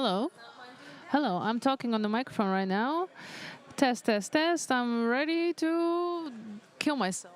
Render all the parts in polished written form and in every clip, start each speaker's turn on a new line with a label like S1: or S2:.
S1: Hello. Hello, I'm talking on the microphone right now. Test, test, test. I'm ready to kill myself.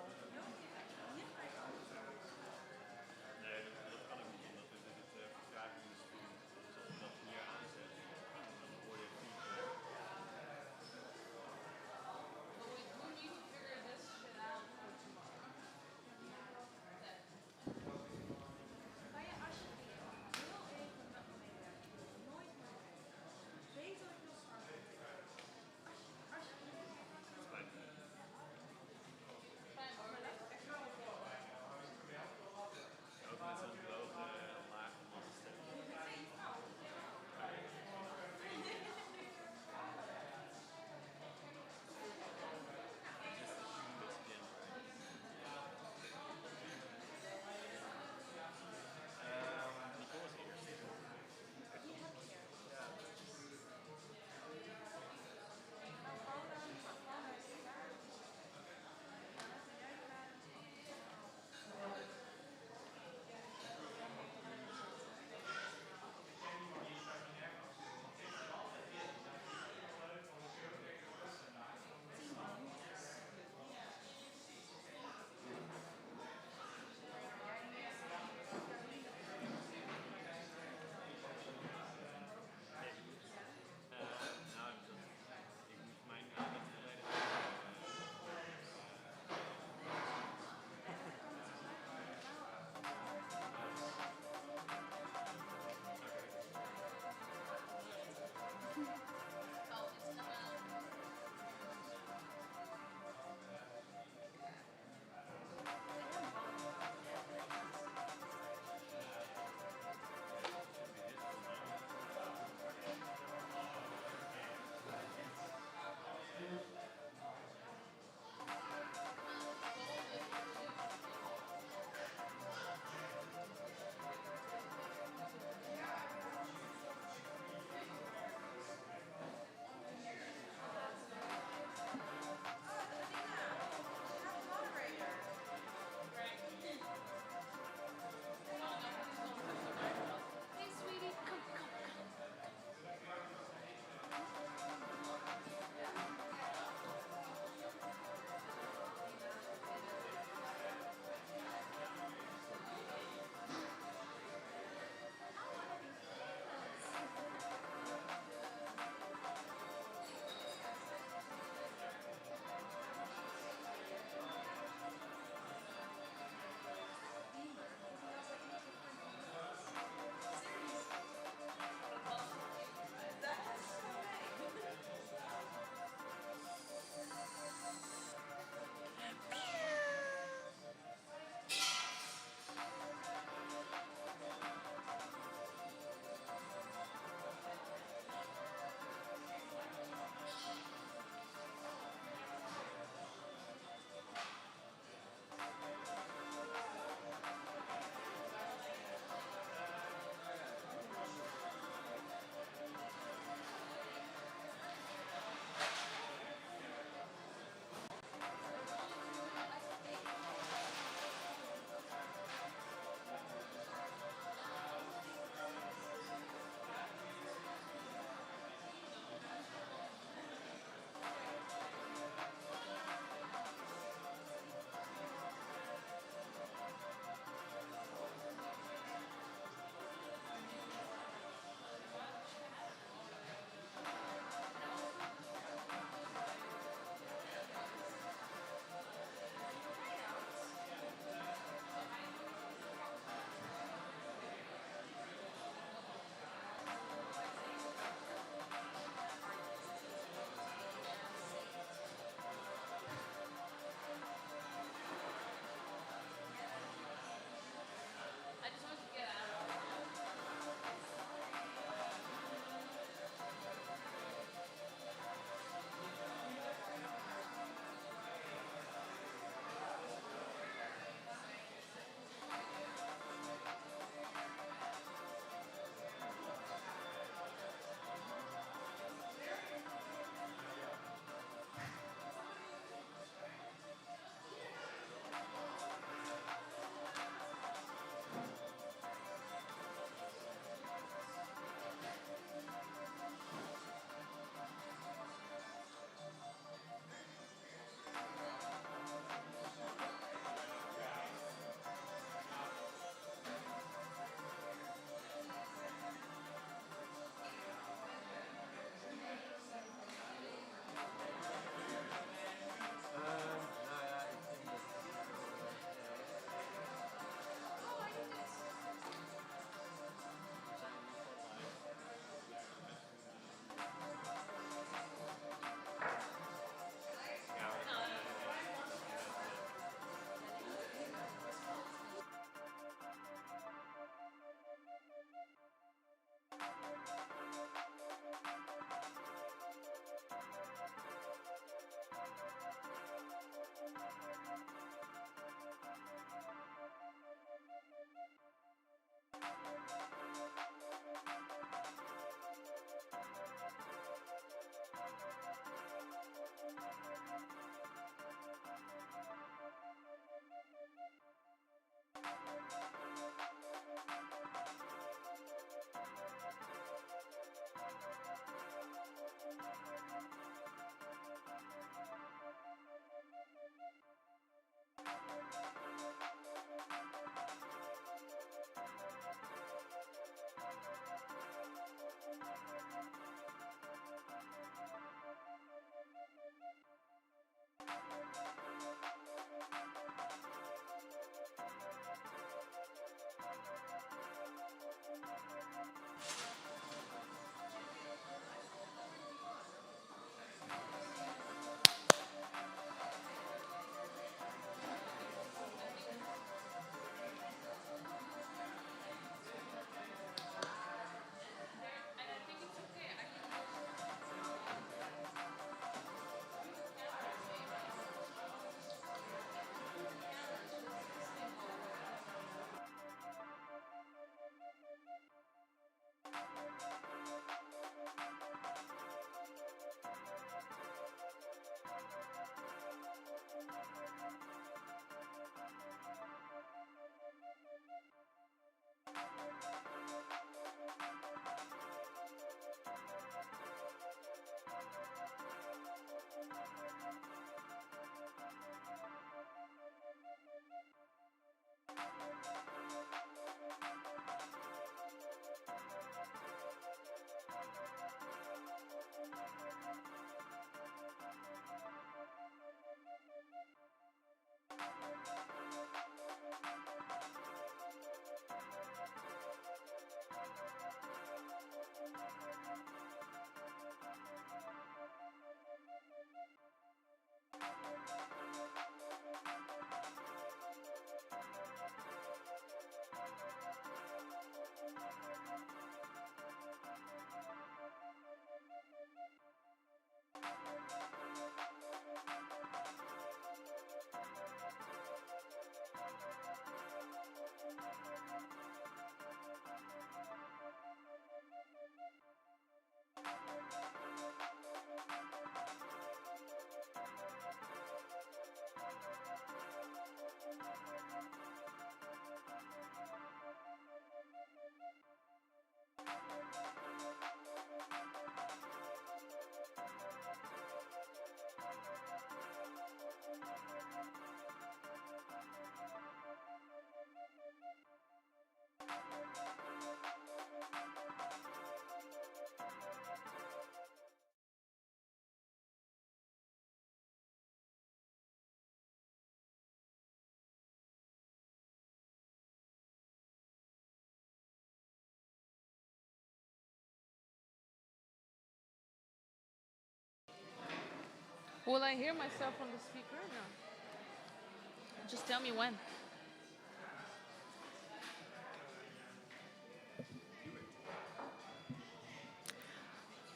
S1: Will I hear myself on the speaker? No. Just tell me when.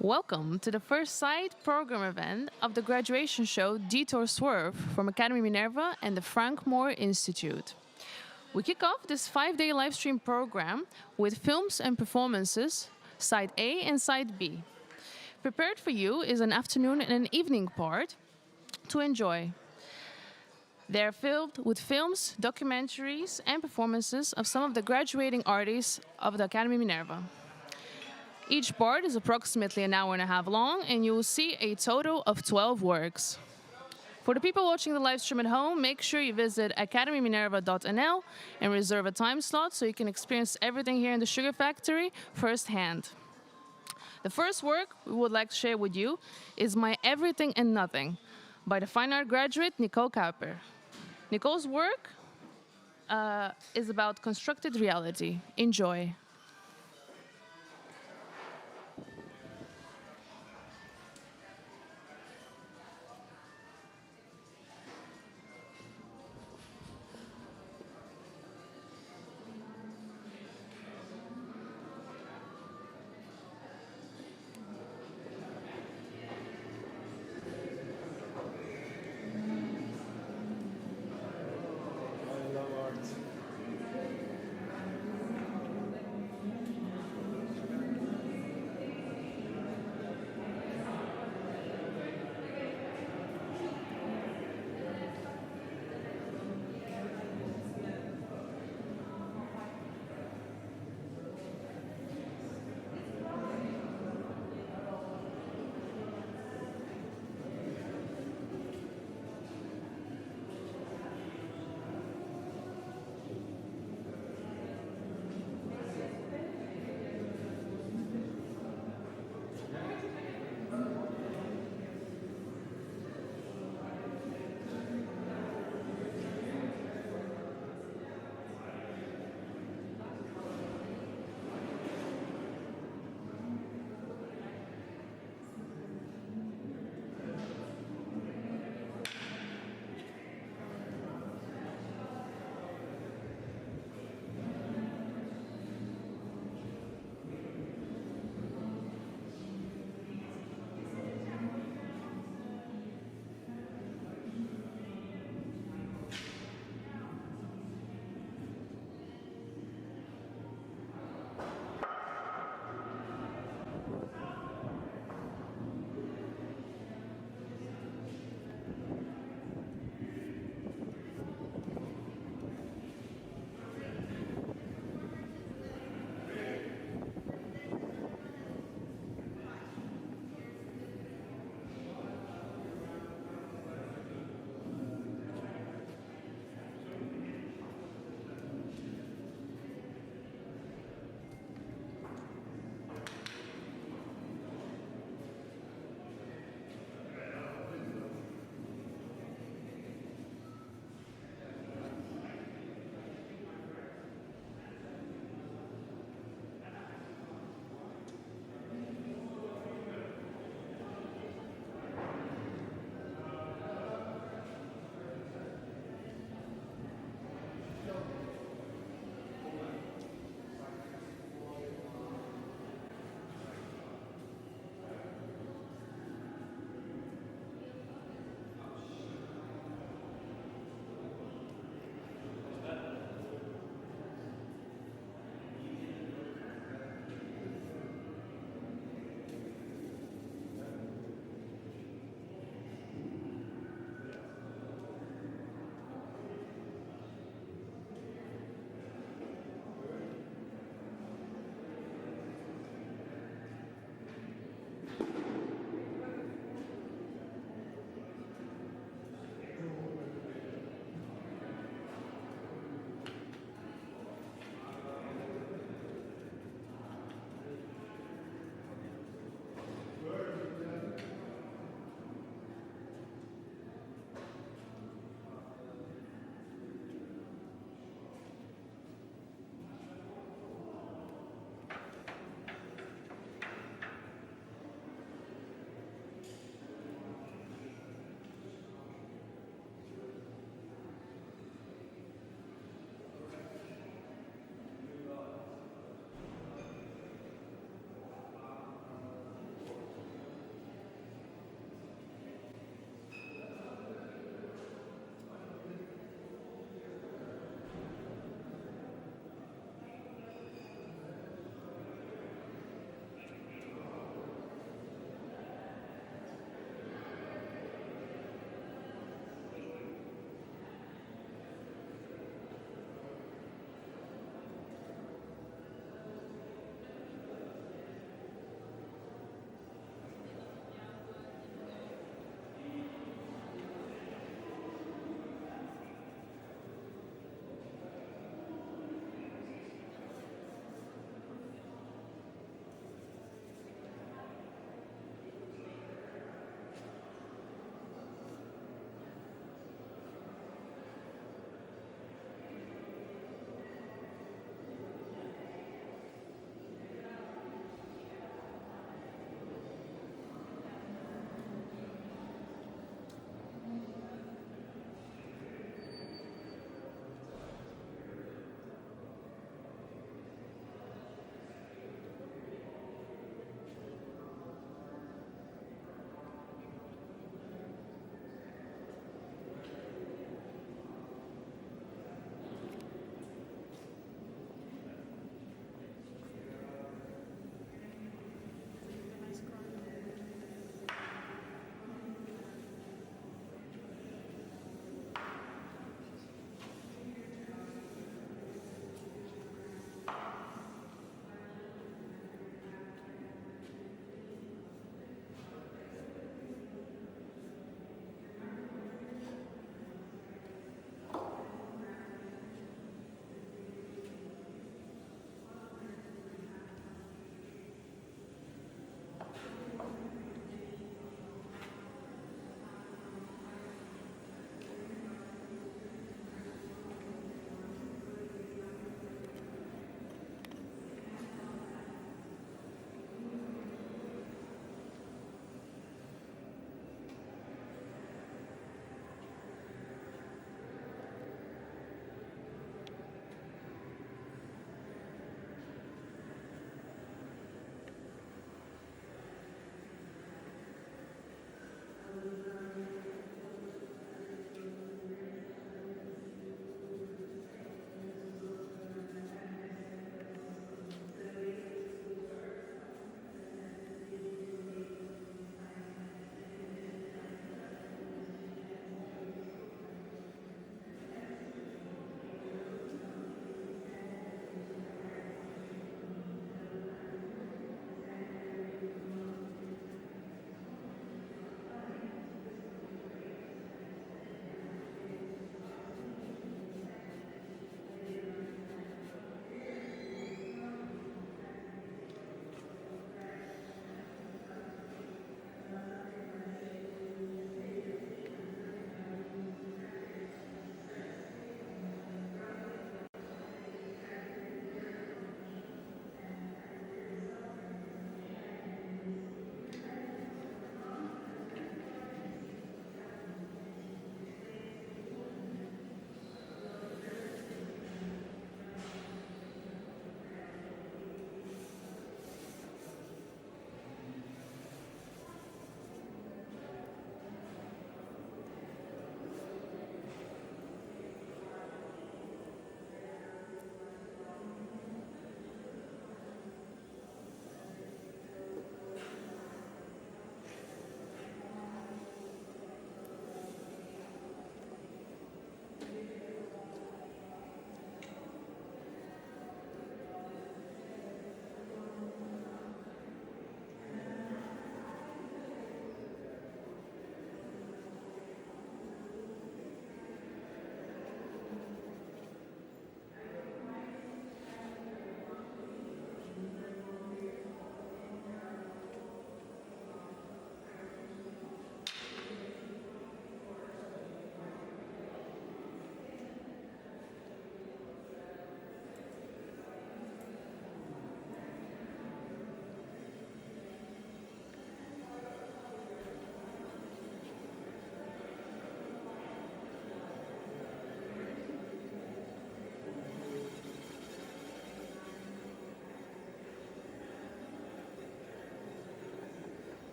S1: Welcome to the first side program event of the graduation show DETOUR Swerve from Academy Minerva and the Frank Moore Institute. We kick off this 5-day live stream program with films and performances, side A and side B. Prepared for you is an afternoon and an evening part to enjoy. They're filled with films, documentaries, and performances of some of the graduating artists of the Academy Minerva. Each part is approximately an hour and a half long, and you will see a total of 12 works. For the people watching the live stream at home, make sure you visit academyminerva.nl and reserve a time slot so you can experience everything here in the Sugar Factory firsthand. The first work we would like to share with you is My Everything and Nothing by the fine art graduate Nicole Kuiper. Nicole's work is about constructed reality. Enjoy.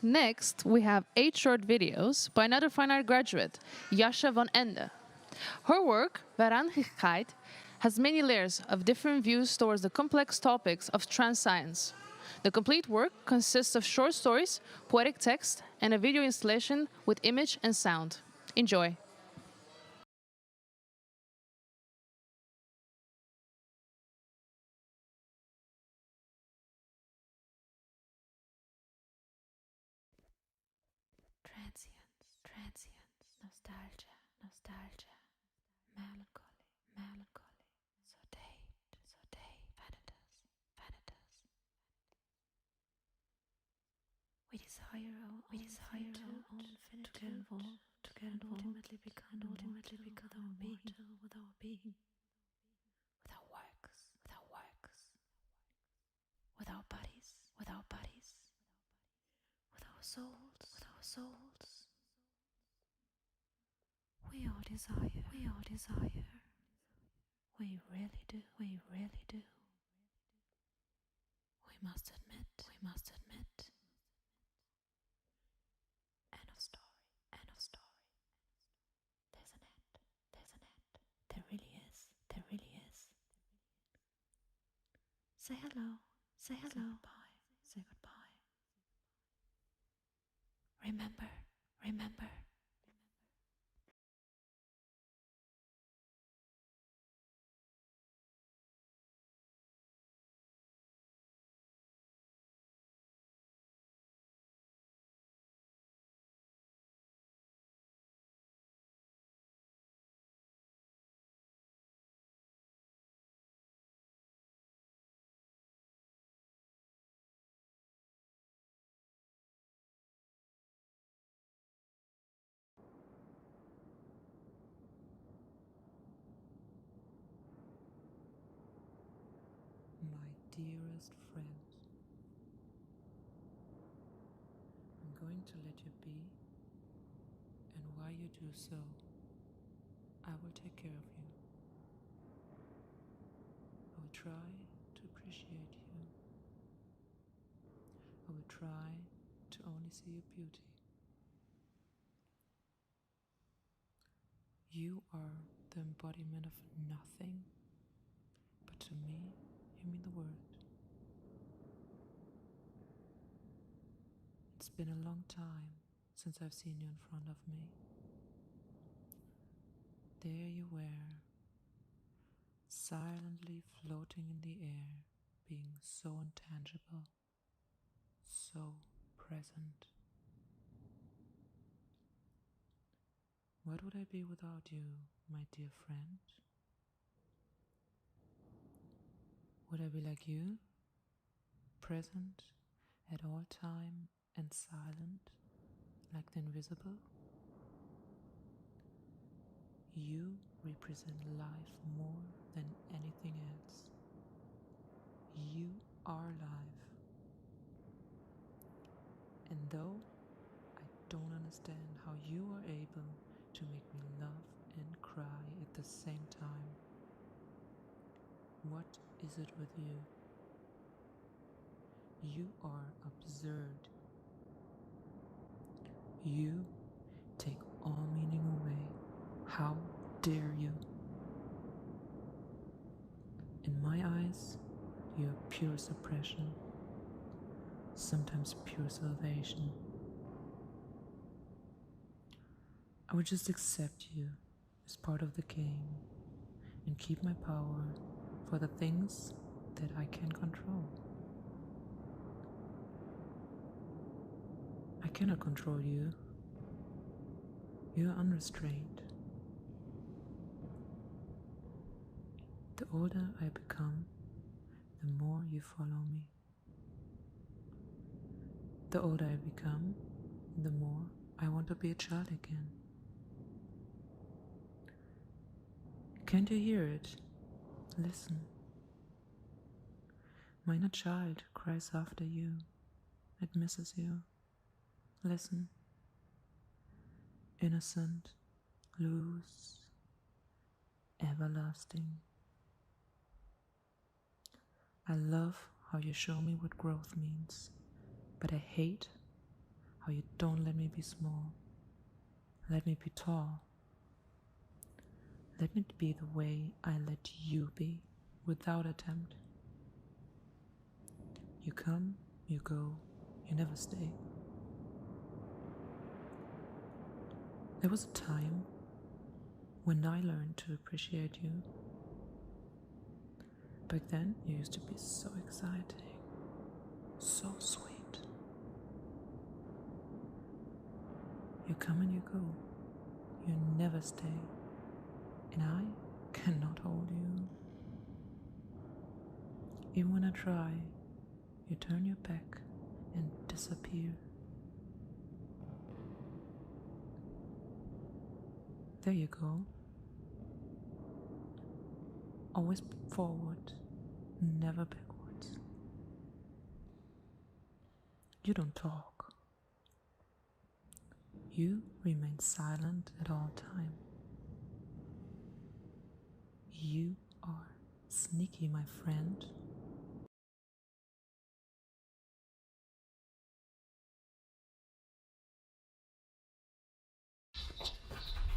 S1: Next, we have 8 short videos by another fine art graduate, Jascha van Ende. Her work, Wahrhaftigkeit, has many layers of different views towards the complex topics of trans science. The complete work consists of short stories, poetic text, and a video installation with image and sound. Enjoy.
S2: Transience, nostalgia, melancholy, saute, vanitas. We desire our own finitude, to get involved, and ultimately become immortal with our being, with our works, with our bodies, with our souls. We all desire. We really do. We must admit. End of story. There's an end. There really is. Say hello. Say goodbye. Remember.
S3: My dearest friend, I'm going to let you be, and while you do so, I will take care of you. I will try to appreciate you. I will try to only see your beauty. You are the embodiment of nothing, but to me, you mean the world. It's been a long time since I've seen you in front of me. There you were, silently floating in the air, being so intangible, so present. What would I be without you, my dear friend? Would I be like you, present at all time and silent, like the invisible? You represent life more than anything else. You are life. And though I don't understand how you are able to make me love and cry at the same time, what is it with you? You are absurd. You take all meaning away. How dare you? In my eyes, you are pure suppression, sometimes pure salvation. I would just accept you as part of the game and keep my power for the things that I can control. I cannot control you. You are unrestrained. The older I become, the more you follow me. The older I become, the more I want to be a child again. Can't you hear it? Listen. My inner child cries after you. It misses you. Listen. Innocent, loose, everlasting. I love how you show me what growth means, but I hate how you don't let me be small. Let me be tall. Let me be the way I let you be, without attempt. You come, you go, you never stay. There was a time when I learned to appreciate you. Back then, you used to be so exciting, so sweet. You come and you go, you never stay, and I cannot hold you. Even when I try, you turn your back and disappear. There you go. Always forward, never backwards. You don't talk. You remain silent at all time. You are sneaky, my friend.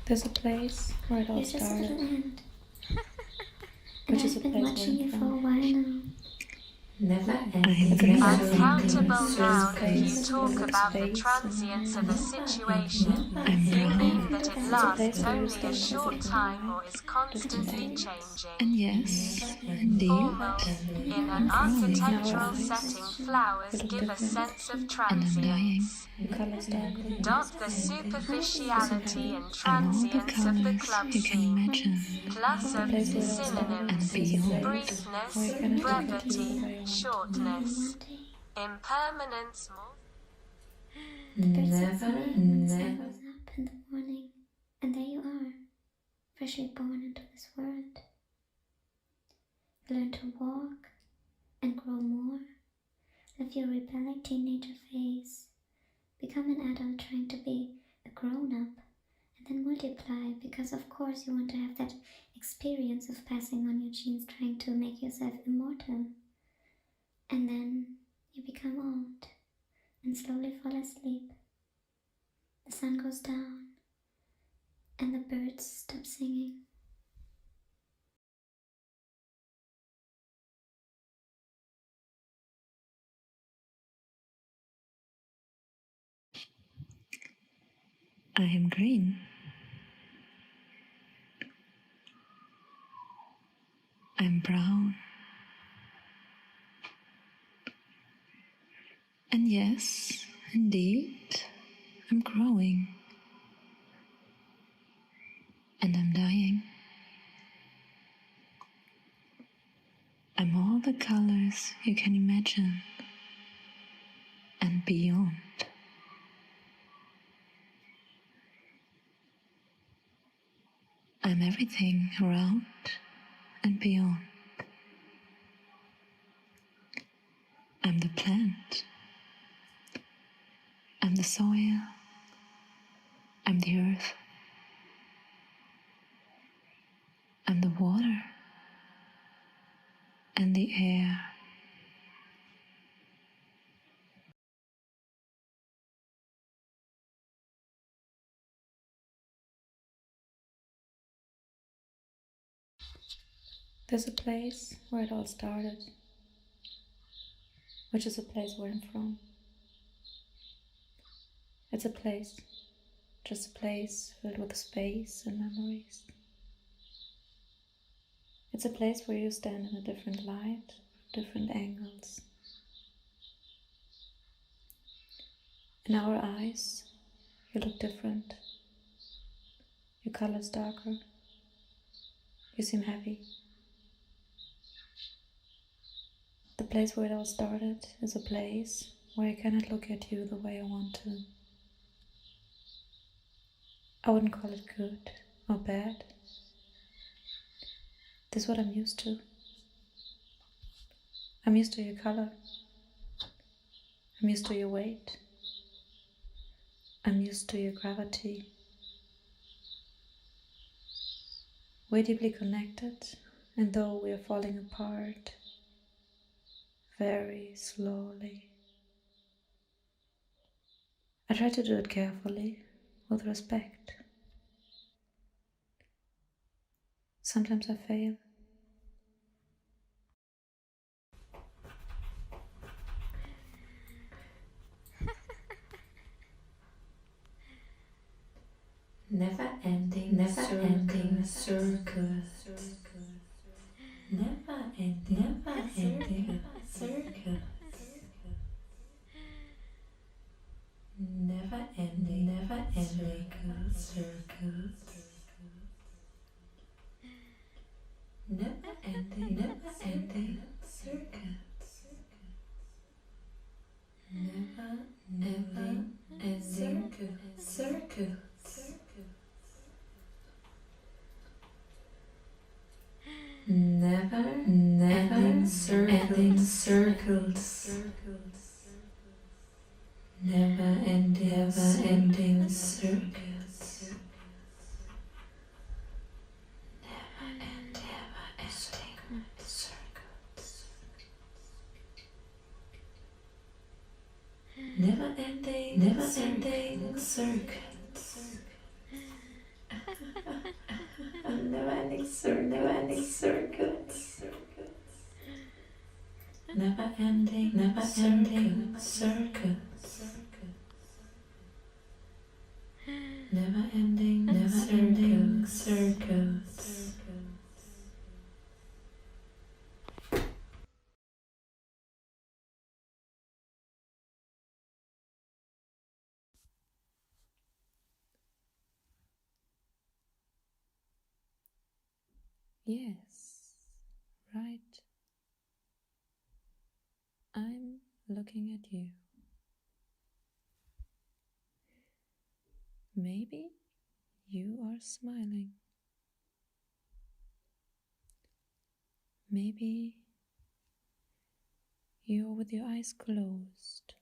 S2: There's a place where it all started, which is a place
S4: watching
S2: where
S4: you
S2: I'm
S4: for a
S2: from.
S4: while now.
S5: Uncountable now that you talk about the transience of a situation, meaning that it lasts only a short time or is constantly changing.
S6: And yes, indeed,
S5: Formal, in an architectural setting, flowers give a sense of transience.
S2: The colors darken.
S5: The superficiality and
S6: and all the
S5: transience of the
S6: colors
S5: club
S6: you can
S5: scene,
S6: imagine,
S5: plus of
S2: place where it all
S5: synonyms,
S6: and beyond.
S5: briefness,
S2: where I cannot look at you the
S5: brevity,
S2: way I want to.
S5: shortness, impermanence,
S4: The birds that sing, the sun goes up in the morning, and there you are, freshly born into this world. You learn to walk and grow more, live your rebellic teenager phase, become an adult trying to be a grown-up, and then multiply because of course you want to have that experience of passing on your genes trying to make yourself immortal. And then you become old and slowly fall asleep. The sun goes down and the birds stop singing.
S6: I am green. I'm brown. And yes, indeed, I'm growing. And I'm dying. I'm all the colors you can imagine and beyond. I'm everything around and beyond. I'm the plant. I'm the soil. I'm the earth. I'm the water and the air.
S2: There's a place where it all started, which is a place where I'm from. It's a place, just a place filled with space and memories. It's a place where you stand in a different light, different angles. In our eyes, you look different. Your color's darker. You seem happy. The place where it all started is a place where I cannot look at you the way I want to. I wouldn't call it good or bad. This is what I'm used to. I'm used to your color. I'm used to your weight. I'm used to your gravity. We're deeply connected, and though we are falling apart, very slowly, I try to do it carefully, with respect. Sometimes I fail. Never ending circles. Never ending circles. Never ending circles. Never ending circles. Never ending circles. Never ending circles. Never ending circles. Never ending circles. Never ending circles. Never ending circles. Never ending circles. Yes, right. I'm looking at you. Maybe you are smiling. Maybe you're with your eyes closed.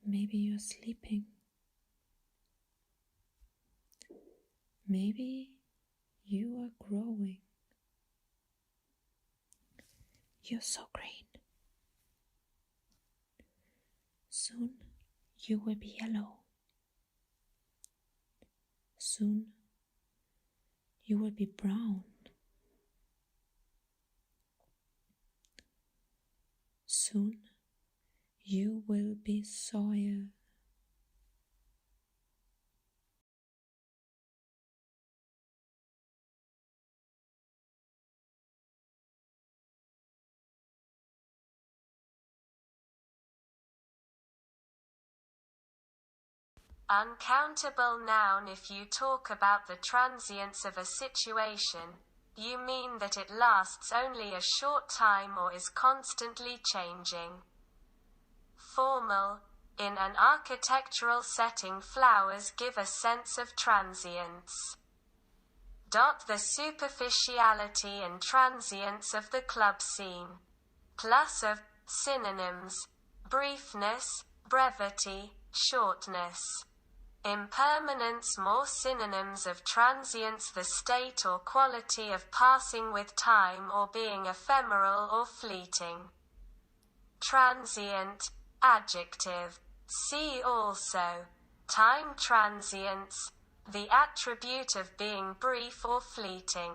S2: Maybe you're sleeping. Maybe you are growing. You're so green. Soon you will be yellow. Soon you will be brown. Soon you will be soil.
S5: Uncountable noun. If you talk about the transience of a situation, you mean that it lasts only a short time or is constantly changing. Formal. In an architectural setting, flowers give a sense of transience. The superficiality and transience of the club scene. Plus of synonyms: briefness, brevity, shortness. Impermanence. More synonyms of transience: the state or quality of passing with time or being ephemeral or fleeting. Transient, adjective. See also time transience, the attribute of being brief or fleeting.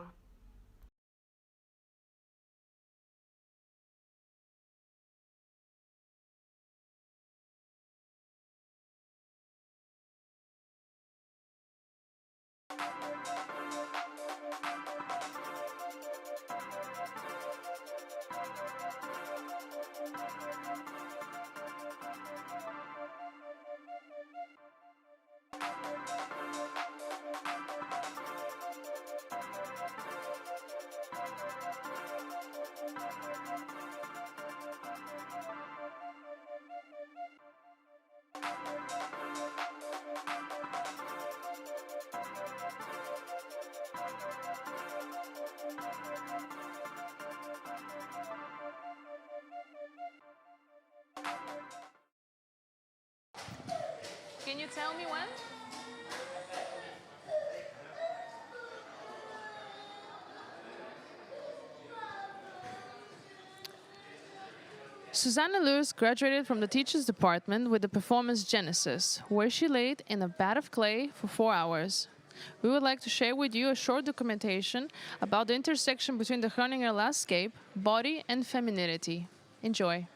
S1: Can you tell me when? Susanna Lewis graduated from the Teachers Department with the performance Genesis, where she laid in a vat of clay for 4 hours. We would like to share with you a short documentation about the intersection between the Groninger landscape, body, and femininity. Enjoy.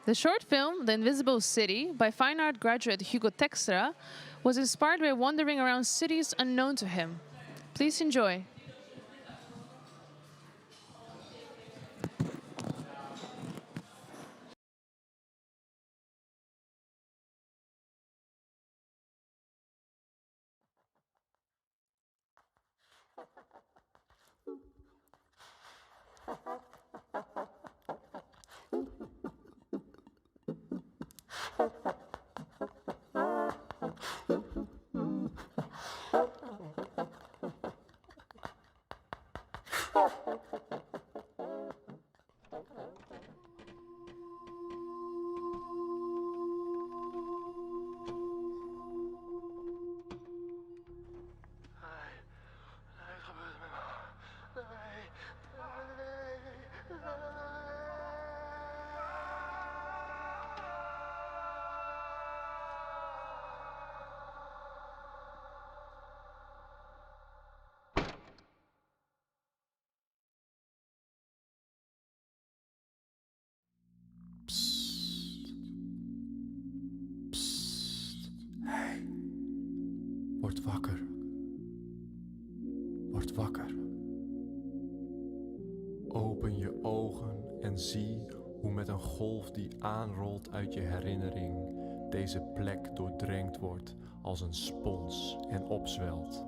S1: The short film, The Invisible City, by fine art graduate Hugo Textra, was inspired by wandering around cities unknown to him. Please enjoy.
S7: Word wakker. Word wakker. Open je ogen en zie hoe met een golf die aanrolt uit je herinnering deze plek doordrenkt wordt als een spons en opzwelt.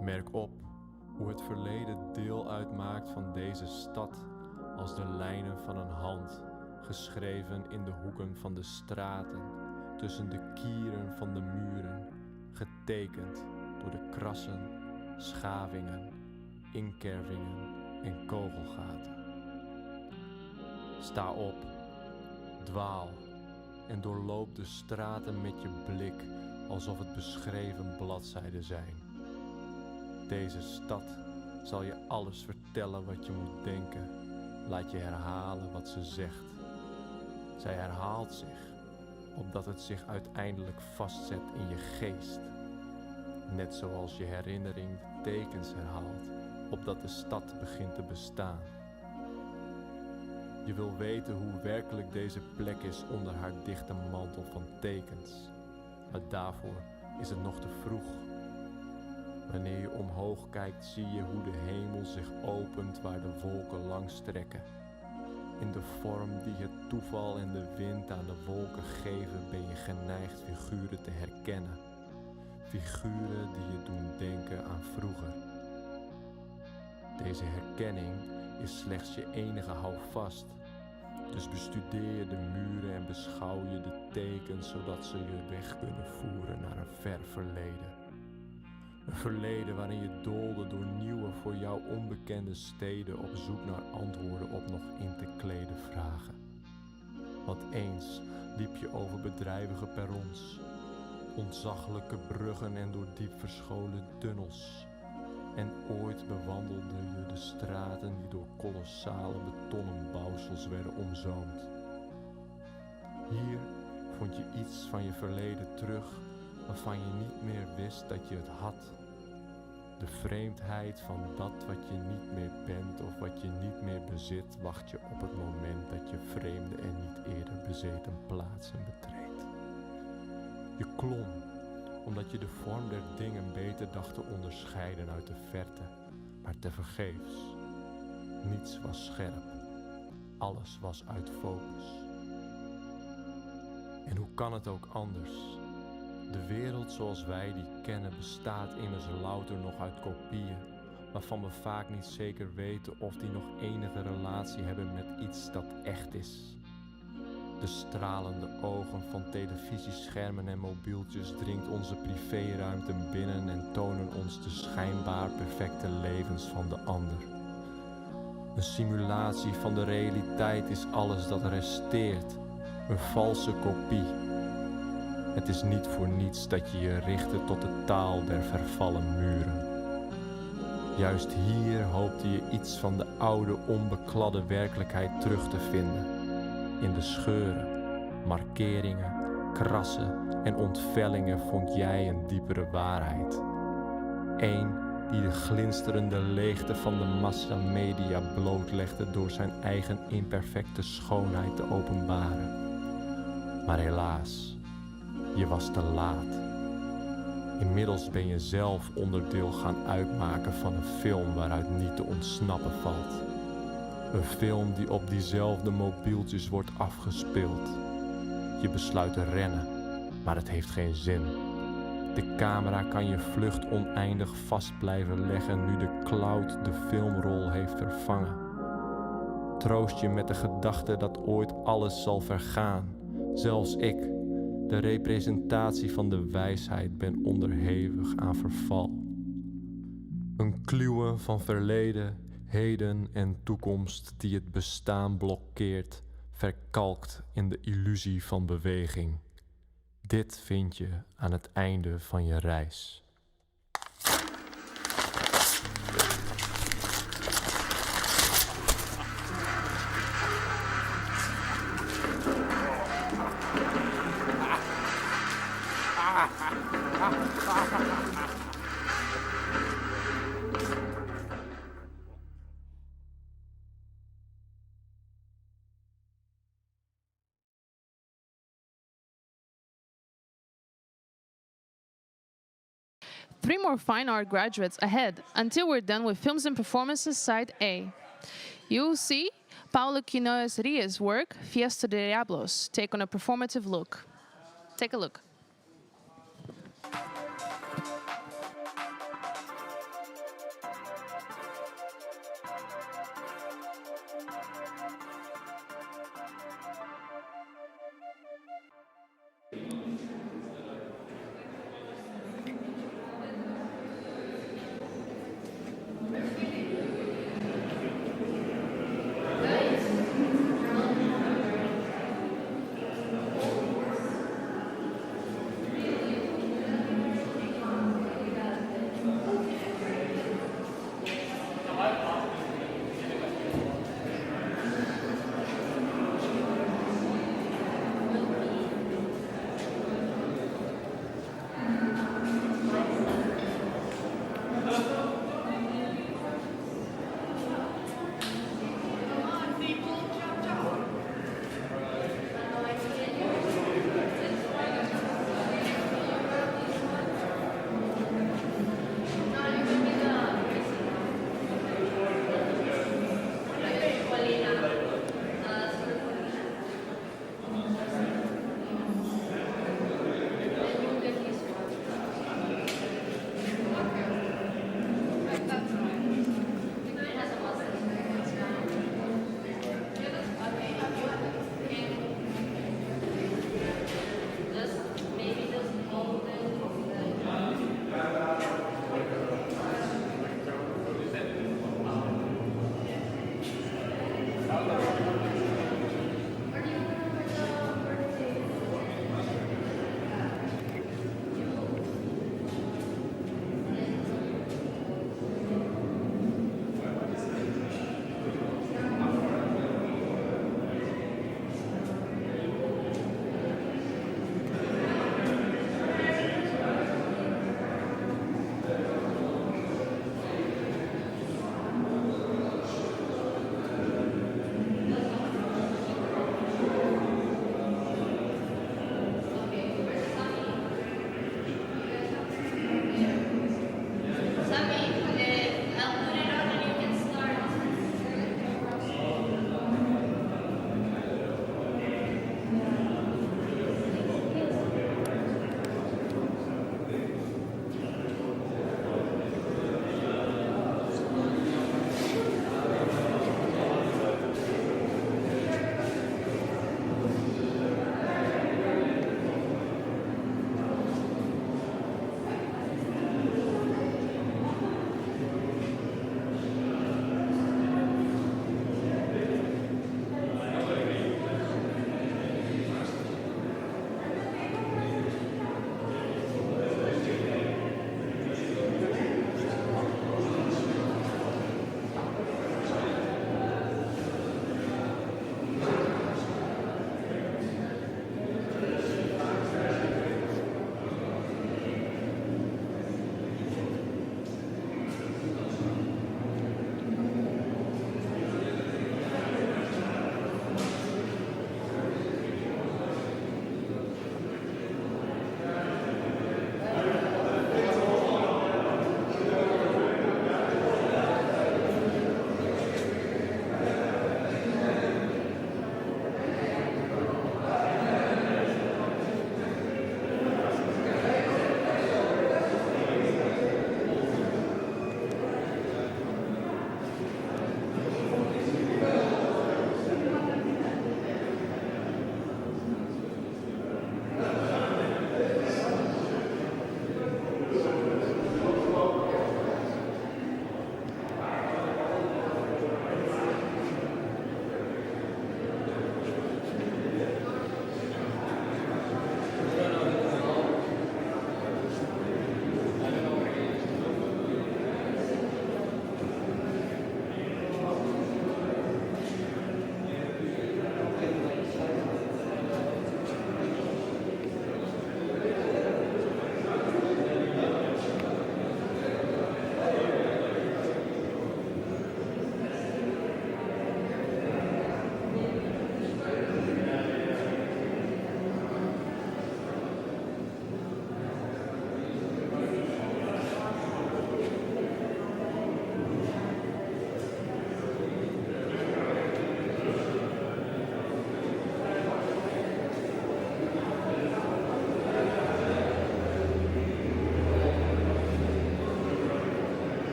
S7: Merk op hoe het verleden deel uitmaakt van deze stad als de lijnen van een hand, geschreven in de hoeken van de straten, tussen de kieren van de muren, getekend door de krassen, schavingen, inkervingen en kogelgaten. Sta op, dwaal en doorloop de straten met je blik alsof het beschreven bladzijden zijn. Deze stad zal je alles vertellen wat je moet denken. Laat je herhalen wat ze zegt. Zij herhaalt zich, opdat het zich uiteindelijk vastzet in je geest. Net zoals je herinnering de tekens herhaalt, opdat de stad begint te bestaan. Je wil weten hoe werkelijk deze plek is onder haar dichte mantel van tekens. Maar daarvoor is het nog te vroeg. Wanneer je omhoog kijkt, zie je hoe de hemel zich opent waar de wolken langs strekken. In de vorm die het toeval en de wind aan de wolken geven, ben je geneigd figuren te herkennen. Figuren die je doen denken aan vroeger. Deze herkenning is slechts je enige houvast. Dus bestudeer je de muren en beschouw je de tekens, zodat ze je weg kunnen voeren naar een ver verleden. Een verleden waarin je doolde door nieuwe, voor jou onbekende steden op zoek naar antwoorden op nog in te kleden vragen. Want eens liep je over bedrijvige perrons, ontzaglijke bruggen en door diep verscholen tunnels. En ooit bewandelde je de straten die door kolossale betonnen bouwsels werden omzoomd. Hier vond je iets van je verleden terug waarvan je niet meer wist dat je het had. De vreemdheid van dat wat je niet meer bent of wat je niet meer bezit, wacht je op het moment dat je vreemde en niet eerder bezeten plaatsen betreedt. Je klom, omdat je de vorm der dingen beter dacht te onderscheiden uit de verte, maar tevergeefs. Niets was scherp, alles was uit focus. En hoe kan het ook anders? De wereld zoals wij die kennen bestaat immers louter nog uit kopieën, waarvan we vaak niet zeker weten of die nog enige relatie hebben met iets dat echt is. De stralende ogen van televisieschermen en mobieltjes dringt onze privéruimte binnen en tonen ons de schijnbaar perfecte levens van de ander. Een simulatie van de realiteit is alles dat resteert, een valse kopie. Het is niet voor niets dat je je richtte tot de taal der vervallen muren. Juist hier hoopte je iets van de oude onbekladde werkelijkheid terug te vinden. In de scheuren, markeringen, krassen en ontvellingen vond jij een diepere waarheid. Eén die de glinsterende leegte van de massamedia blootlegde door zijn eigen imperfecte schoonheid te openbaren. Maar helaas, je was te laat. Inmiddels ben je zelf onderdeel gaan uitmaken van een film waaruit niet te ontsnappen valt. Een film die op diezelfde mobieltjes wordt afgespeeld. Je besluit te rennen, maar het heeft geen zin. De camera kan je vlucht oneindig vast blijven leggen nu de cloud de filmrol heeft vervangen. Troost je met de gedachte dat ooit alles zal vergaan. Zelfs ik, de representatie van de wijsheid, ben onderhevig aan verval. Een kluwen van verleden, heden en toekomst die het bestaan blokkeert, verkalkt in de illusie van beweging. Dit vind je aan het einde van je reis.
S1: Three more fine art graduates ahead until we're done with Films and Performances Side A. You'll see Paulo Quinones Ria's work, Fiesta de Diablos, take on a performative look. Take a look.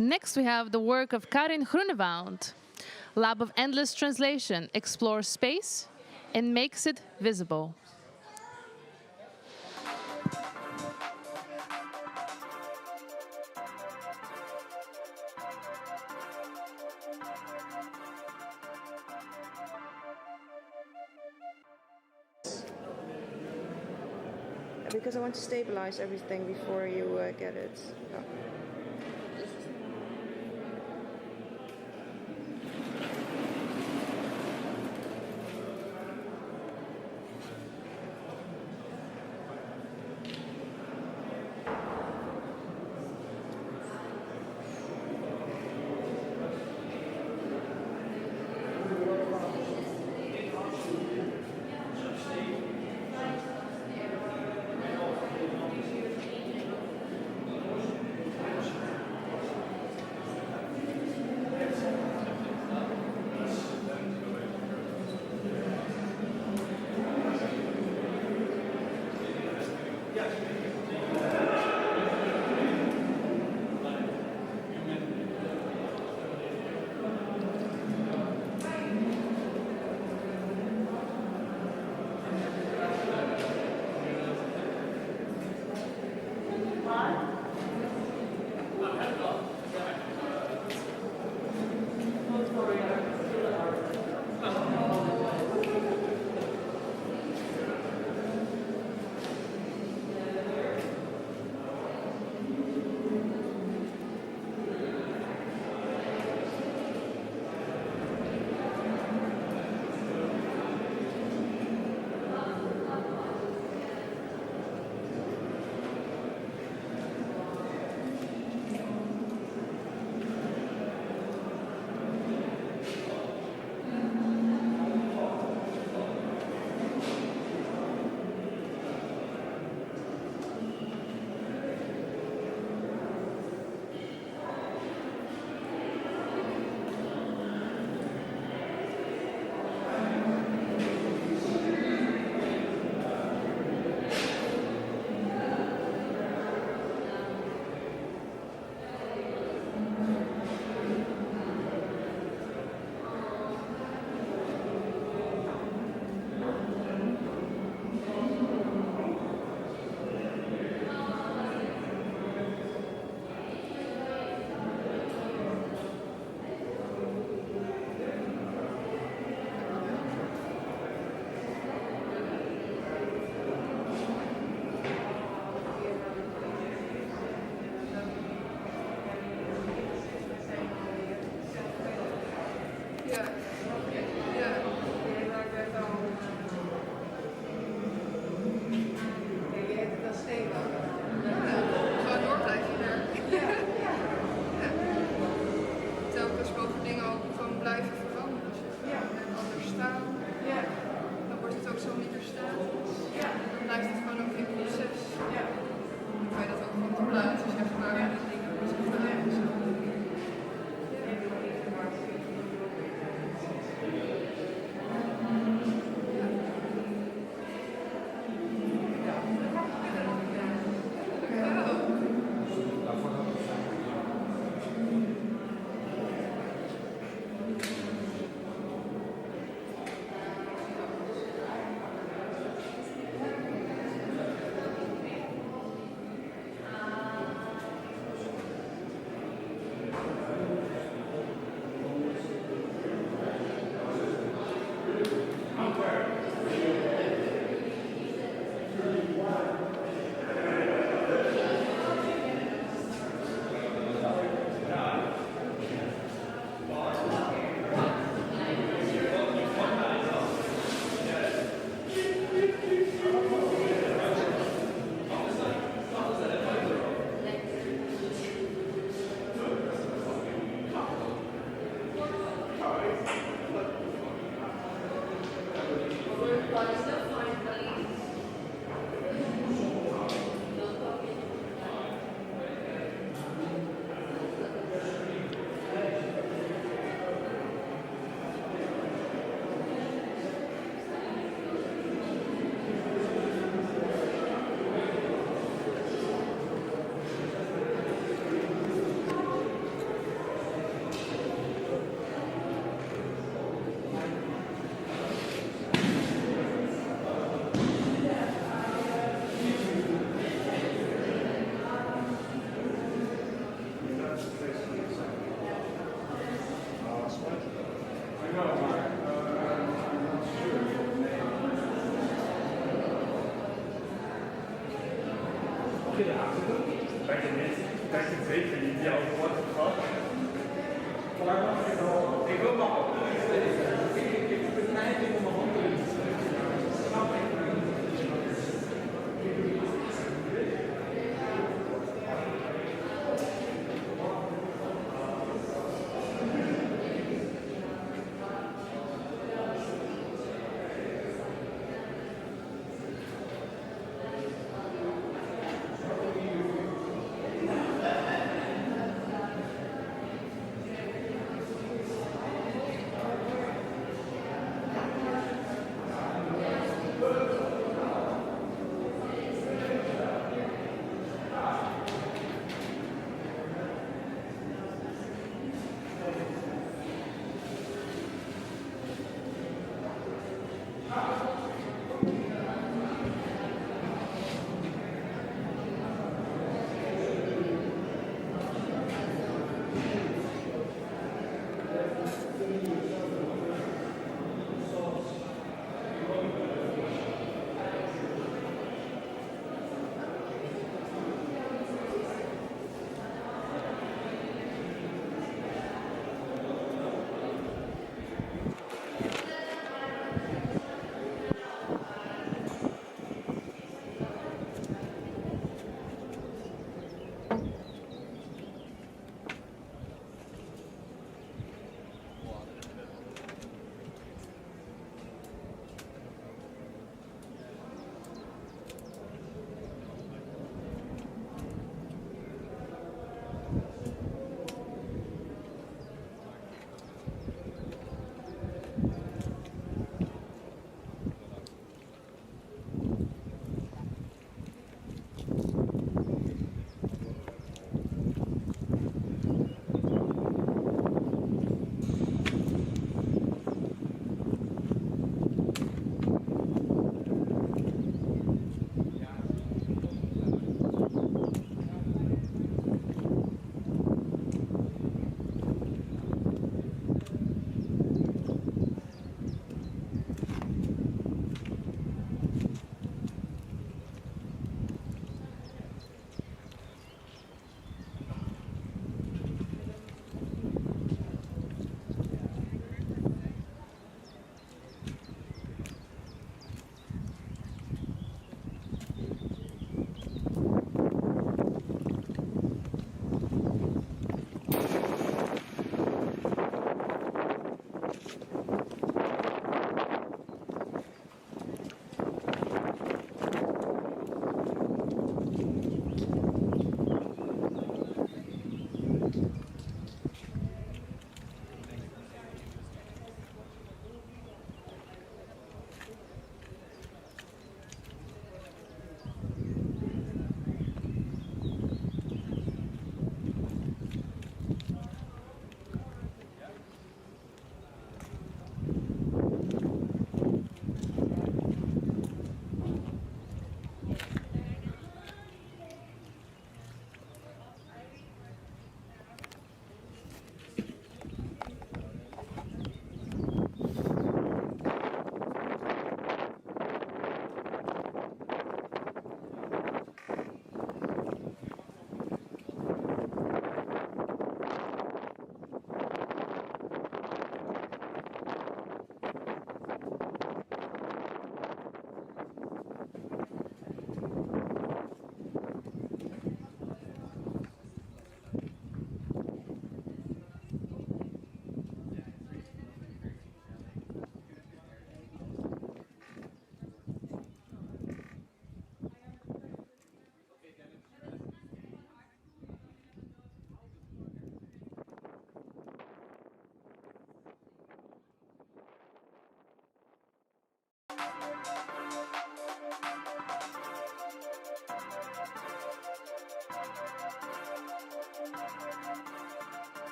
S1: Next, we have the work of Karin Groenewoud, Lab of Endless Translation, explores space and makes it visible.
S8: Because I want to stabilize everything before you get it. Oh.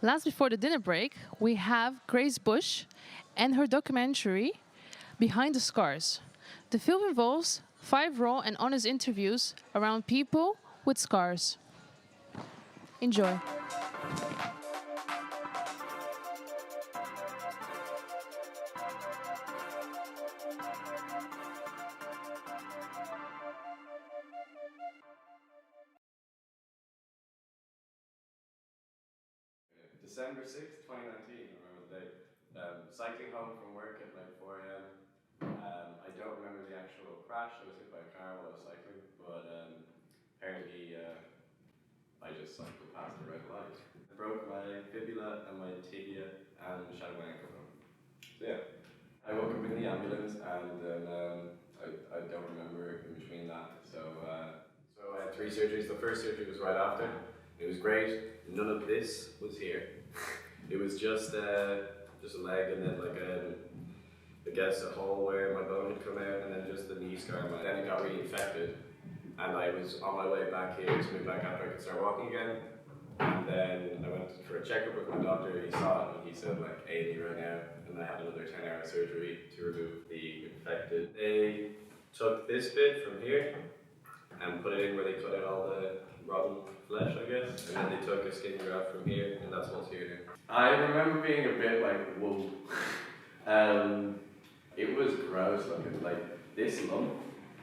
S1: Last before the dinner break, we have Grace Bush and her documentary, Behind the Scars. The film involves 5 raw and honest interviews around people with scars. Enjoy.
S9: December 6th, 2019, I remember the date. Cycling home from work at like 4 a.m. I don't remember the actual crash. I was hit by a car while I was cycling, but apparently I just cycled past the red light. I broke my fibula and my tibia and shattered my ankle bone. So yeah, I woke up in the ambulance and then I don't remember in between that. So I had 3 surgeries. The first surgery was right after. It was great. None of this was here. It was just a leg and then like I guess a hole where my bone had come out and then just the knee scar. Then it got really infected and I was on my way back here to move back after I could start walking again. And then I went for a checkup with my doctor. He saw it and he said like A&E right now, and I had another 10-hour surgery to remove the infected. They took this bit from here and put it in where they cut out all the rotten flesh, I guess. And then they took a skin graft from here, and that's what's here now. I remember being a bit like, whoa. It was gross looking. Like, this lump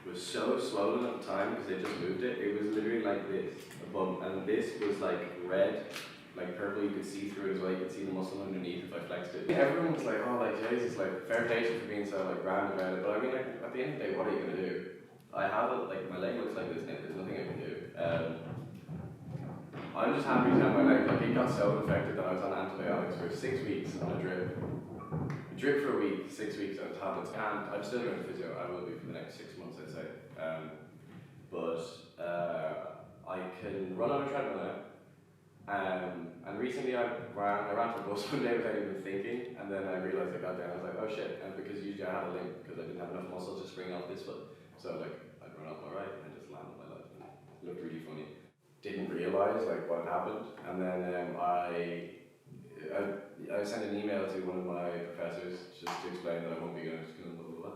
S9: was so swollen at the time because they just moved it. It was literally like this, a bump. And this was like red, like purple. You could see through it as well. You could see the muscle underneath if I flexed it. Everyone was like, oh, like, Jesus, like, fair play for being so, like, grand about it. But I mean, like, at the end of the day, what are you going to do? I have it, like, my leg looks like this now. There's nothing I can do. I'm just happy to have my leg. Like, it got so infected that I was on antibiotics for 6 weeks on a drip. A drip for a week, 6 weeks on tablets. And I'm still going to physio. I will be for the next 6 months, I'd say. I can run on a treadmill now. And recently I ran to the bus one day without even thinking, and then I realised I got down. I was like, oh shit! And because usually I had a limp because I didn't have enough muscle to spring off this foot. So like I'd run off my right and just land on my left. It looked really funny. Didn't realise like what had happened, and then I sent an email to one of my professors just to explain that I won't be going to school, blah blah blah.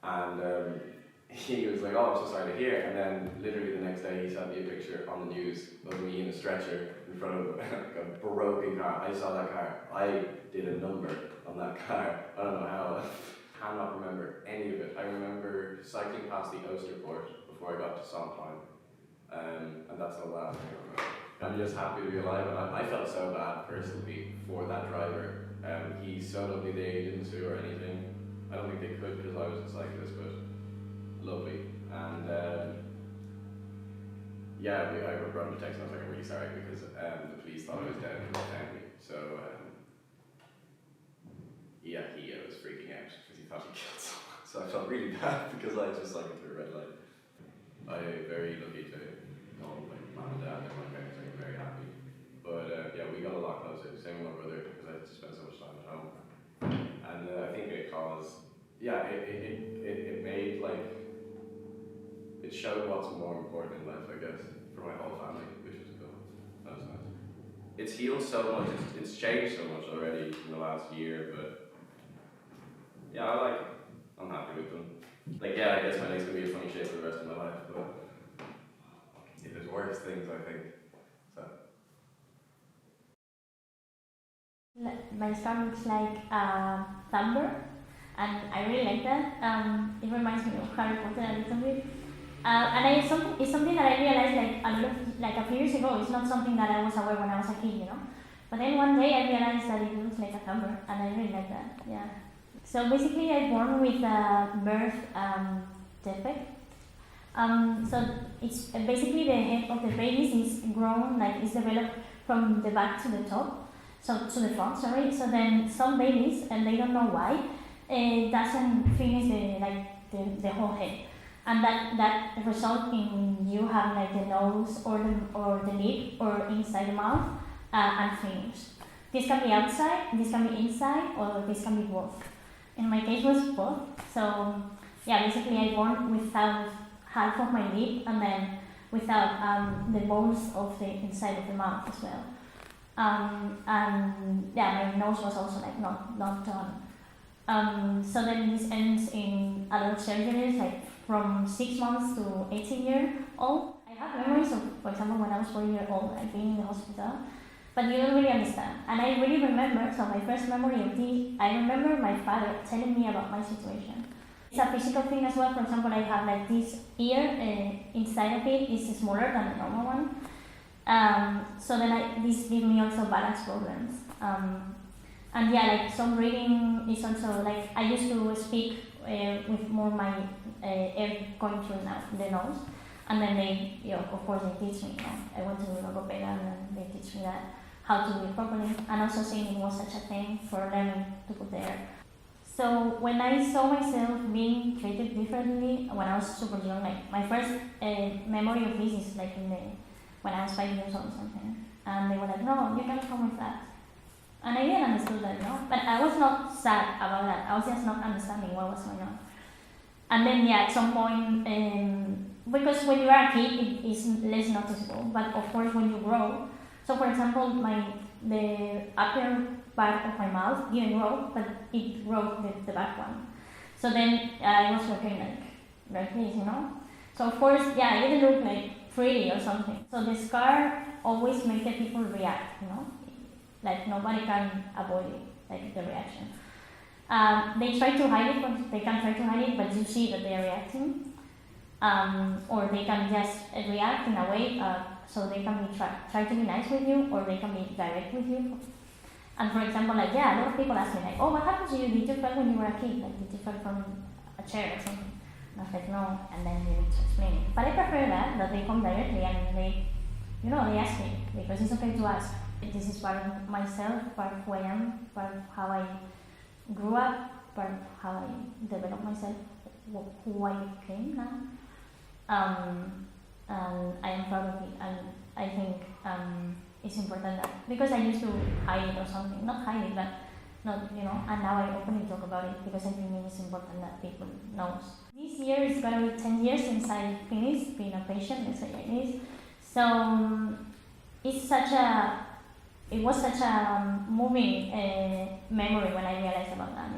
S9: And he was like, oh, I'm so sorry to hear. And then literally the next day he sent me a picture on the news of me in a stretcher in front of a broken car. I saw that car. I did a number on that car. I don't know how. I cannot remember any of it. I remember cycling past the Osterport before I got to Sondheim. And that's the last thing I remember. I'm just happy to be alive. And I felt so bad personally for that driver. He's so lovely, they didn't sue or anything. I don't think they could because I was a cyclist, but lovely. And yeah, I wrote him a text and I was like, I'm really sorry because the police thought I was dead and they found me. So yeah, he was freaking out because he thought he killed someone. So I felt really bad because I just cycled through a red light. I'm very lucky to know like mom and dad and my parents are very happy. But yeah, we got a lot closer. Same with my brother because I spent so much time at home. And I think it caused, yeah, it made like, it showed what's more important in life, I guess, for my whole family, which was cool. That was nice. It's healed so much, it's changed so much already in the last year, but yeah, I like it. I'm happy with them. Like, yeah, I guess my leg's gonna be a funny shape for the rest of my life, but yeah, there's worse things, I think. So.
S4: My scar looks like a thunder, and I really like that. It reminds me of Harry Potter a little bit. And it's something that I realized like a few years ago. It's not something that I was aware when I was a kid, you know. But then one day I realized that it looks like a thunder, and I really like that. Yeah. So basically, I born with a birth defect. So it's basically the head of the baby is grown, like it's developed from the back to the top, so to the front. Sorry. So then some babies, and they don't know why, doesn't finish the whole head. And that results in you having like the nose or the lip or inside the mouth unfinished. This can be outside, this can be inside, or this can be both. In my case was both. So yeah, basically I born without half of my lip and then without the bones of the inside of the mouth as well. And yeah, my nose was also like not done. So then this ends in a lot of surgeries, like from 6 months to 18 years old. I have memories of, for example, when I was
S10: almost 4 years old, like being in the hospital, but you don't really understand. And I really remember, so my first memory of this, I remember my father telling me about my situation. It's a physical thing as well. For example, I have like this ear, inside of it is smaller than the normal one. So then this gives me also balance problems. And yeah, like some reading is also like, I used to speak with more my air going through the nose. And then they, of course they teach me, I went to logopeda and then they teach me that, how to do it properly. And also singing was such a thing for learning to put the air. So when I saw myself being treated differently when I was super young, like my first memory of this is like when I was 5 years old or something. And they were like, no, you can't come with that. And I didn't understand that, but I was not sad about that. I was just not understanding what was going on. And then yeah, at some point, because when you are a kid, it is less noticeable. But of course, when you grow, so for example, the upper part of my mouth didn't grow, but it grew the back one. So then I was looking like this, So of course, yeah, it didn't look like pretty or something. So the scar always makes the people react, Like nobody can avoid it, like the reaction. They try to hide it, but they can try to hide it, but you see that they are reacting. Or they can just react in a way, so they can try to be nice with you, or they can be direct with you. And for example, like, yeah, a lot of people ask me like, oh, what happened to you? Did you fall when you were a kid? Like, did you fall from a chair or something? And I was like, no, and then they need to explain it. But I prefer that they come directly and they ask me, because it's okay to ask. This is part of myself, part of who I am, part of how I grew up, part of how I developed myself, who I became now. And I am proud of it, and I think it's important that, because I used to hide it or something, not hide it, but not, and now I openly talk about it because I think it's important that people knows. This year is going to be 10 years since I finished being a patient, let's say like this. So it was such a moving memory when I realized about that,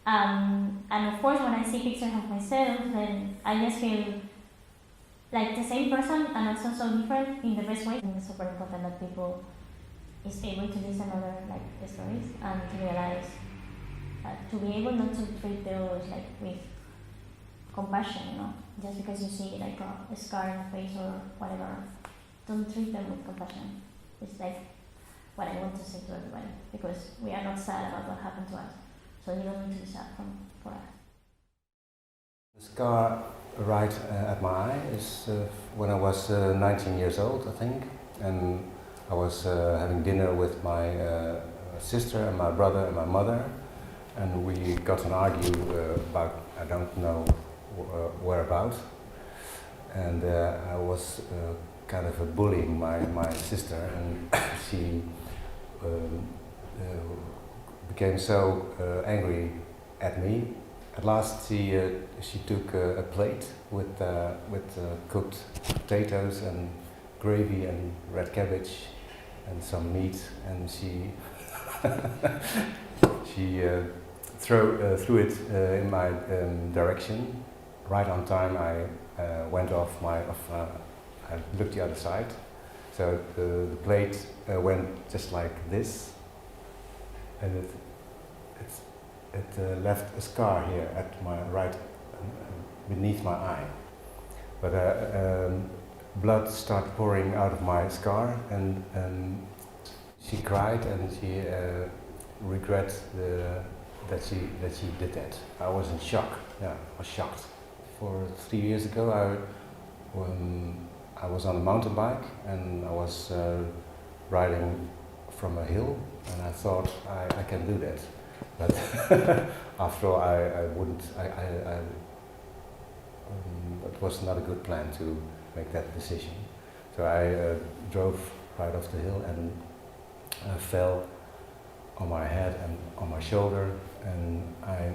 S10: and of course when I see pictures of myself, then I just feel like the same person and also so different in the best way. And it's super important that people is able to listen other stories and to realize to be able not to treat those with compassion, just because you see a scar in the face or whatever, don't treat them with compassion. It's what I want to say to everybody, because we are not sad about what happened to us, so you don't need to be sad for us.
S11: The scar right at my eye is when I was 19 years old, I think, and I was having dinner with my sister and my brother and my mother, and we got an argue about, I don't know whereabout, and I was kind of bullying my sister, and she became so angry at me. At last, she took a plate with cooked potatoes and gravy and red cabbage and some meat, and she threw it in my direction. Right on time, I went off I looked the other side, so the plate went just like this, and it left a scar here at my right, beneath my eye. But blood started pouring out of my scar, and she cried and she regret that she did that. I was in shock. Yeah, I was shocked. 3 years ago, I was on a mountain bike and I was riding from a hill, and I thought I can do that. But after all, it was not a good plan to make that decision. So I drove right off the hill and I fell on my head and on my shoulder, and I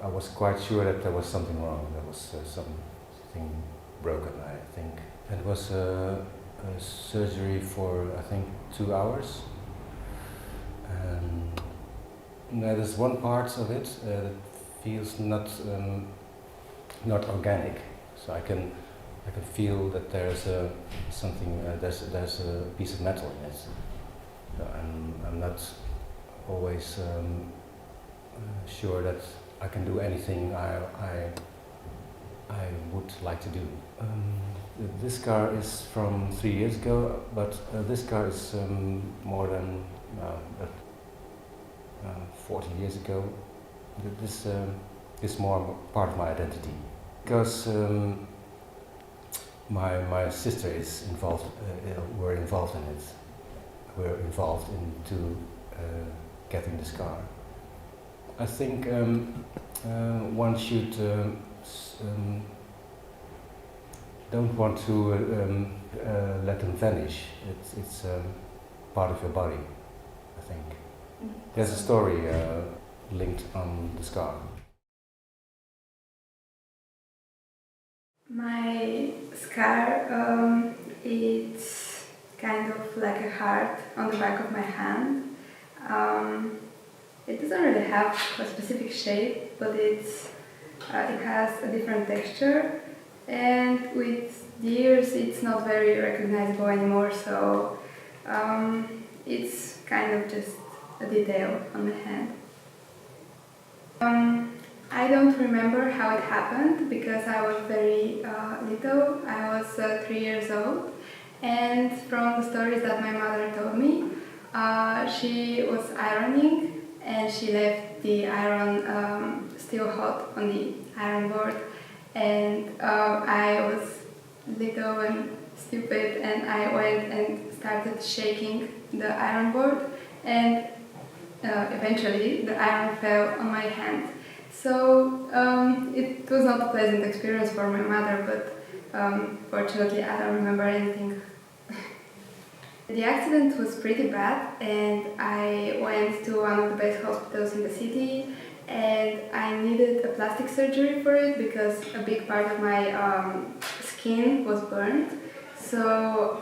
S11: was quite sure that there was something wrong. There was something broken, I think. It was a surgery for, I think, 2 hours. There's one part of it that feels not organic. So I can feel that there's something, there's a piece of metal in it. So I'm not always sure that I can do anything I would like to do. This scar is from 3 years ago, but this scar is more than 40 years ago. This is more part of my identity, because my sister is involved. Were involved in it. We're involved into getting the scar. I think one should don't want to let them vanish. It's part of your body, I think. There's a story linked on the scar.
S12: My scar, it's kind of like a heart on the back of my hand. It doesn't really have a specific shape, but it has a different texture, and with the years it's not very recognizable anymore, so it's kind of just a detail on the hand. I don't remember how it happened because I was very little. I was 3 years old, and from the stories that my mother told me, she was ironing and she left the iron still hot on the iron board, and I was little and stupid, and I went and started shaking the iron board, and eventually the iron fell on my hand. So it was not a pleasant experience for my mother, but fortunately I don't remember anything. The accident was pretty bad, and I went to one of the best hospitals in the city, and I needed a plastic surgery for it because a big part of my skin was burned. So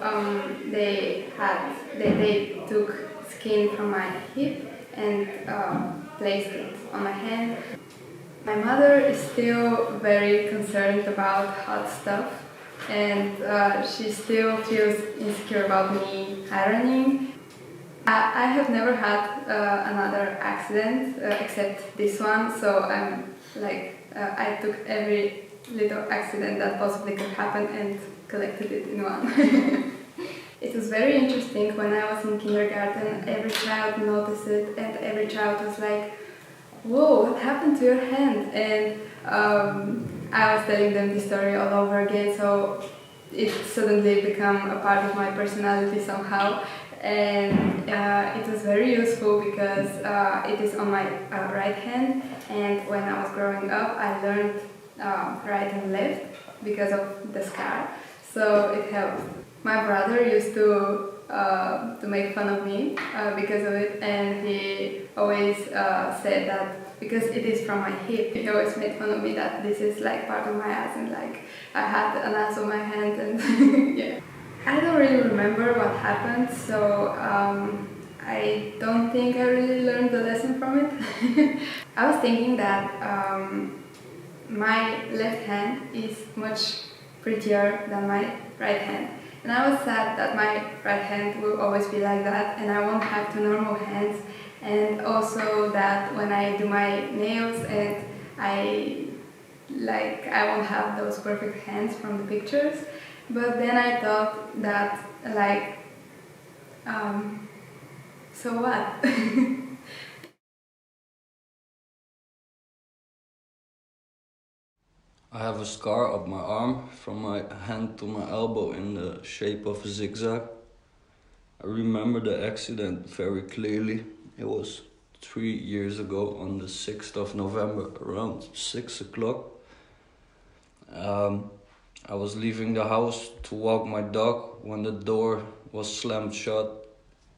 S12: they took skin from my hip and placed it on my hand. My mother is still very concerned about hot stuff, and she still feels insecure about me ironing. I have never had another accident except this one, so I'm like I took every little accident that possibly could happen and collected it in one. It was very interesting. When I was in kindergarten, every child noticed it, and every child was like, "Whoa, what happened to your hand?" And I was telling them the story all over again, so it suddenly became a part of my personality somehow. And it was very useful because it is on my right hand, and when I was growing up I learned right and left because of the scar, so it helped. My brother used to make fun of me because of it, and he always said that because it is from my hip, he always made fun of me that this is like part of my ass, and like I had an ass on my hand, and yeah. I don't really remember what happened, so I don't think I really learned the lesson from it. I was thinking that my left hand is much prettier than my right hand, and I was sad that my right hand will always be like that and I won't have two normal hands, and also that when I do my nails and I won't have those perfect hands from the pictures. But then I thought that, like, so what?
S13: I have a scar up my arm from my hand to my elbow in the shape of a zigzag. I remember the accident very clearly. It was 3 years ago on the 6th of November, around 6 o'clock. I was leaving the house to walk my dog when the door was slammed shut,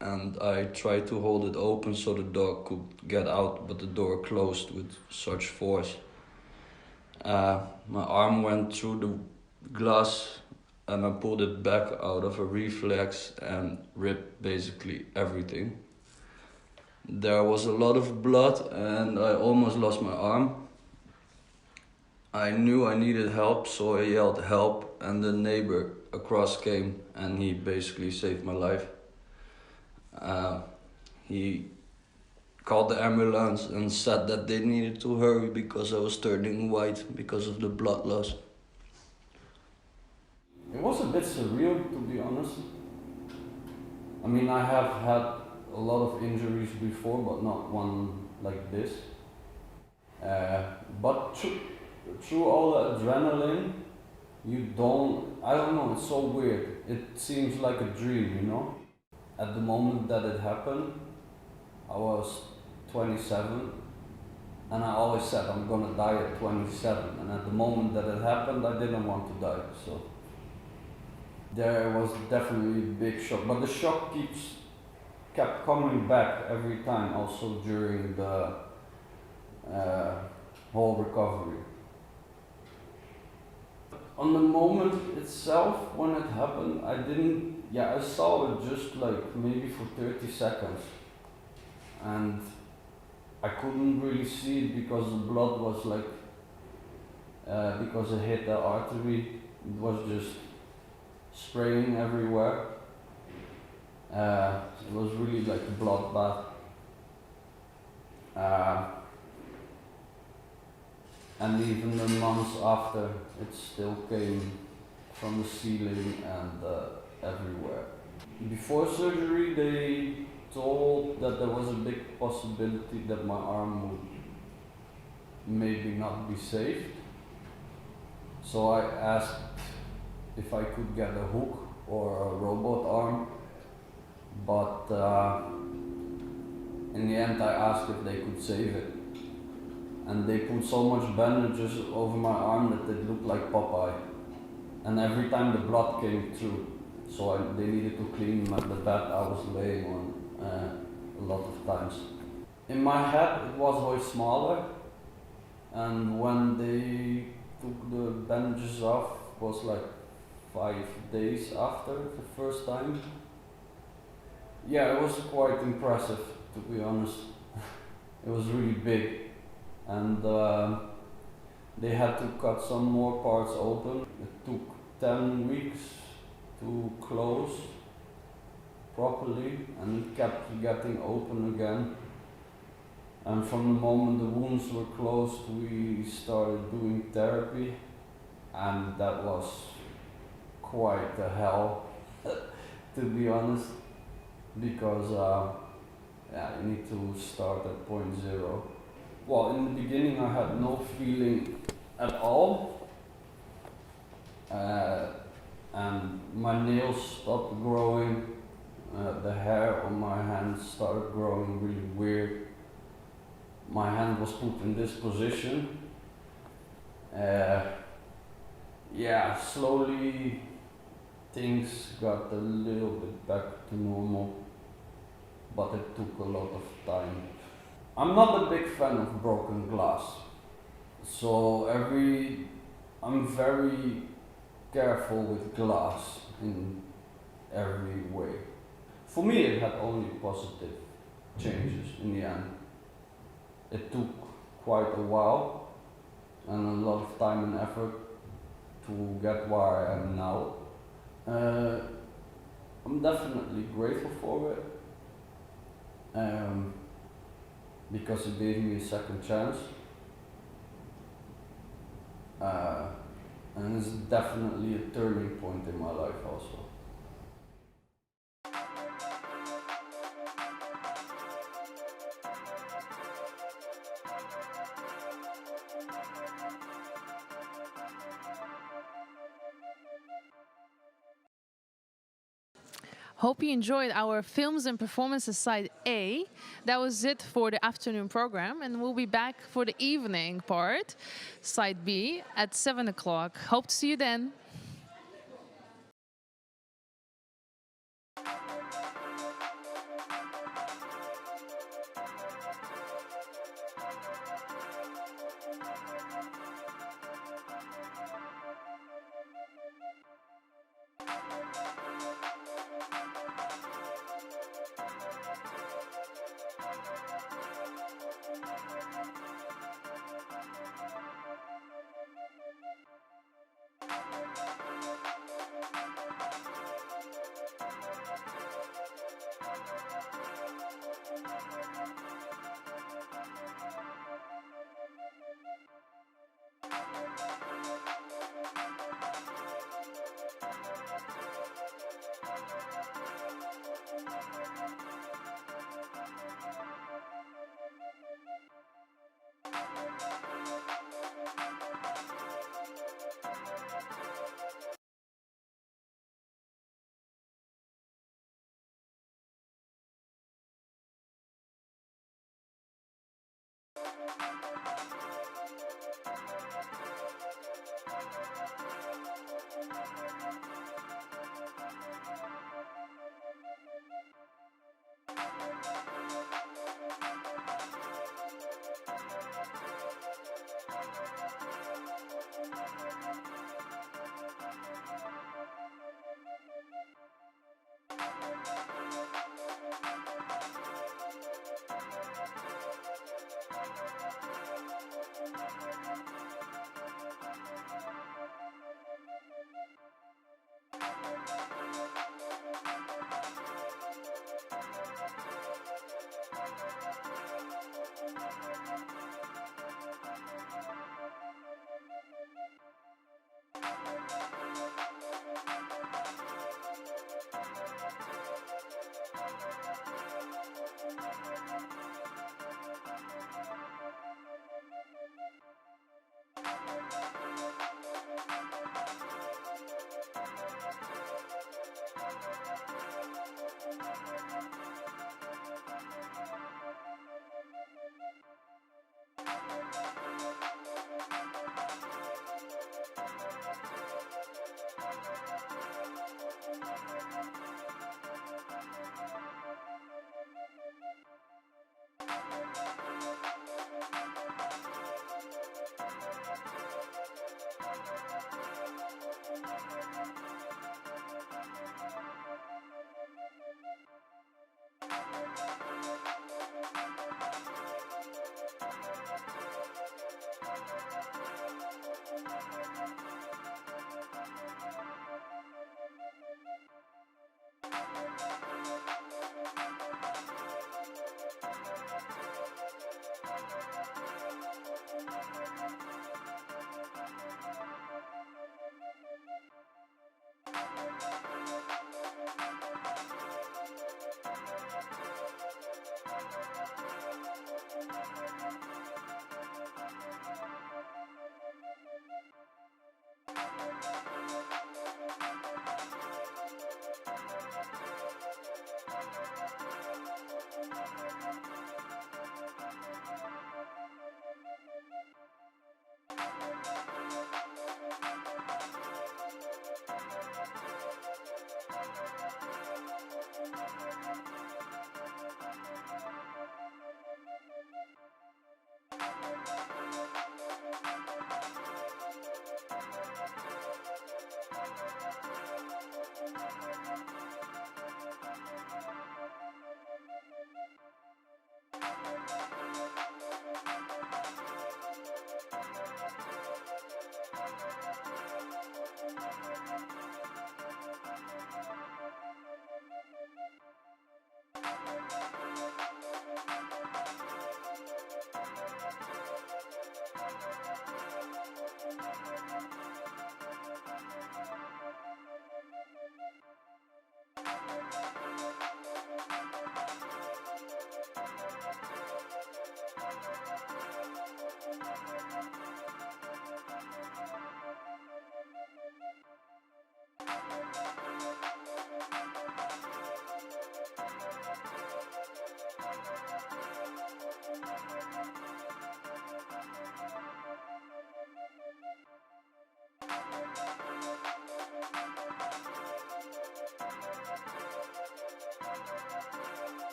S13: and I tried to hold it open so the dog could get out, but the door closed with such force. My arm went through the glass and I pulled it back out of a reflex and ripped basically everything. There was a lot of blood and I almost lost my arm. I knew I needed help, so I yelled help, and the neighbor across came and he basically saved my life. He called the ambulance and said that they needed to hurry because I was turning white because of the blood loss. It was a bit surreal, to be honest. I mean, I have had a lot of injuries before, but not one like this. But through all the adrenaline, I don't know, it's so weird. It seems like a dream, you know? At the moment that it happened, I was 27, and I always said I'm gonna die at 27, and at the moment that it happened, I didn't want to die, so. There was definitely a big shock, but the shock kept coming back every time, also during the whole recovery. On the moment itself, when it happened, I saw it just like maybe for 30 seconds. And I couldn't really see it because the blood was like, because it hit the artery, it was just spraying everywhere. It was really like a bloodbath. And even the months after, it still came from the ceiling and everywhere. Before surgery, they told that there was a big possibility that my arm would maybe not be saved. So I asked if I could get a hook or a robot arm, but in the end I asked if they could save it. And they put so much bandages over my arm that it looked like Popeye. And every time the blood came through, so they needed to clean the bed I was laying on a lot of times. In my head it was way smaller, and when they took the bandages off, it was like 5 days after the first time. Yeah, it was quite impressive, to be honest. It was really big. And they had to cut some more parts open. It took 10 weeks to close properly, and it kept getting open again. And from the moment the wounds were closed, we started doing therapy, and that was quite a hell, to be honest, because you need to start at point zero. Well, in the beginning I had no feeling at all, and my nails stopped growing, the hair on my hands started growing really weird. My hand was put in this position. Slowly things got a little bit back to normal, but it took a lot of time. I'm not a big fan of broken glass, so I'm very careful with glass in every way. For me it had only positive changes in the end. It took quite a while and a lot of time and effort to get where I am now. I'm definitely grateful for it. Because it gave me a second chance, and it's definitely a turning point in my life also.
S1: Hope you enjoyed our Films and Performances Side A. That was it for the afternoon program, and we'll be back for the evening part, Side B, at 7 o'clock. Hope to see you then.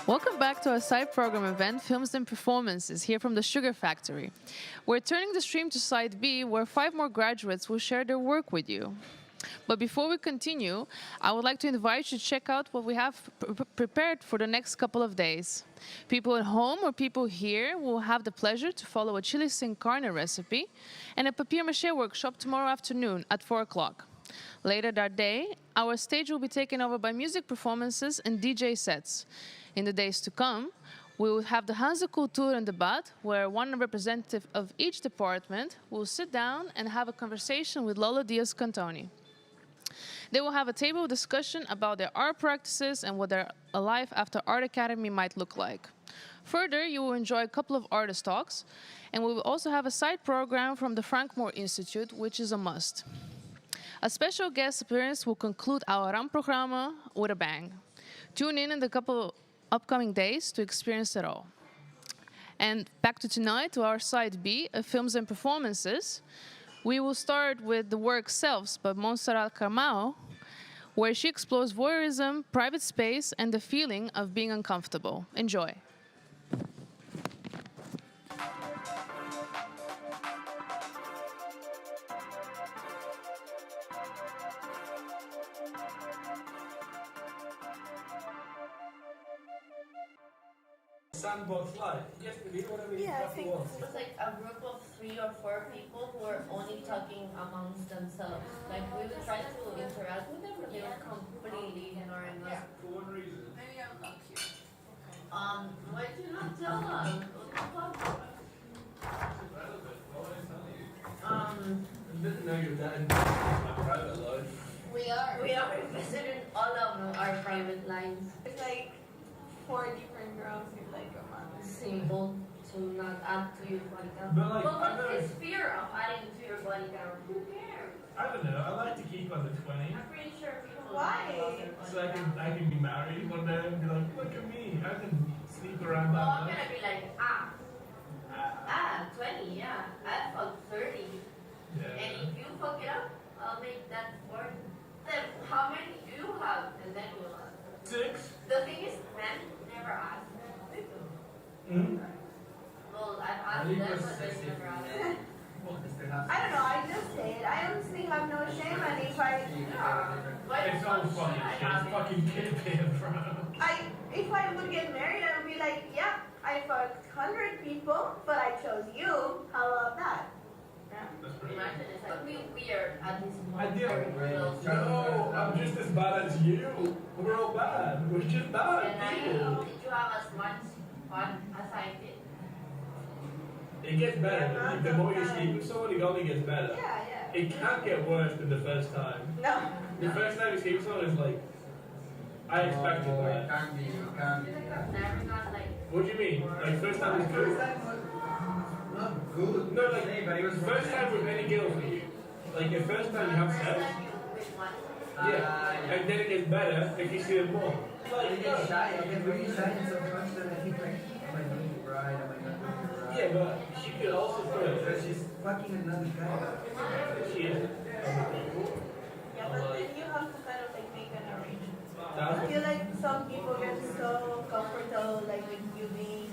S1: Welcome back to our side program event, Films and Performances, here from the Sugar Factory. We're turning the stream to side B, where 5 more graduates will share their work with you. But before we continue, I would like to invite you to check out what we have prepared for the next couple of days. People at home or people here will have the pleasure to follow a chili sin carne recipe and a papier-mâché workshop tomorrow afternoon at 4 o'clock. Later that day, our stage will be taken over by music performances and DJ sets. In the days to come, we will have the Hanse Kultur and Debat, where one representative of each department will sit down and have a conversation with Lola Diaz-Cantoni. They will have a table discussion about their art practices and what their life after Art Academy might look like. Further, you will enjoy a couple of artist talks, and we will also have a side program from the Frank Moore Institute, which is a must. A special guest appearance will conclude our Ramprogramma with a bang. Tune in the couple upcoming days to experience it all. And back to tonight, to our side B, Films and Performances. We will start with the work Selves by Montserrat Carmao, where she explores voyeurism, private space, and the feeling of being uncomfortable. Enjoy.
S14: Sandbox life. Yesterday, whatever you fucking want.
S15: It was like a group of 3 or 4 people who were only talking amongst themselves. Like we would try to interact with them, but they were completely ignoring us.
S14: For what reason?
S15: Maybe I'm not cute. Why did you not tell us? What the fuck?
S14: I didn't know you were that into my private life.
S15: We are invested in all of our private lives.
S16: It's like 4 different girls with like a man.
S15: Simple to not add to your body count.
S14: But like,
S15: what's this fear of adding to your body count? Who cares?
S14: I don't know. I like to keep under 20.
S15: I'm pretty sure people
S16: Why?
S14: So I can be married one day and be like, look at me. I can sleep around that
S15: I'm
S14: much.
S15: gonna be like, 20, yeah. I fuck 30.
S14: Yeah.
S15: And if you fuck it up, I'll make that 40. Then how many do you have? And then we'll ask.
S14: 6.
S15: The thing is, men never ask. They do.
S14: Mm-hmm.
S15: Well, I've asked them, but they never ask.
S16: I don't know, I just say it. I honestly have no shame, and if
S14: It's all fucking shit. It's fucking kid being bro.
S16: if I would get married, I would be like, yeah, I fucked 100 people, but I chose you. How about that?
S14: That's pretty
S15: Imagine it's like weird at this
S14: I
S15: moment.
S14: did. No, I'm just as bad as you. We're all bad. We're just bad.
S15: And I know that you have as much fun as I did.
S14: It gets better. The more you sleep with someone, it only gets better.
S16: Yeah.
S14: It can't get worse than the first time.
S16: No.
S14: The first time you sleep with someone is like, I expected that.
S15: Never got like.
S14: What do you mean? Like first time is good?
S17: Not good.
S14: No, like first time with any girl for you. Like the first time you have sex. Yeah. And then it gets better if you see them more.
S17: I get shy. I get really shy and sometimes then I think like, am I doing it right? Am I not doing it right?
S14: Yeah, but she could also feel
S17: But she's fucking another guy.
S14: She is.
S16: Yeah, but then you have to kind of like make an arrangement. I feel like some people get so comfortable like with you being,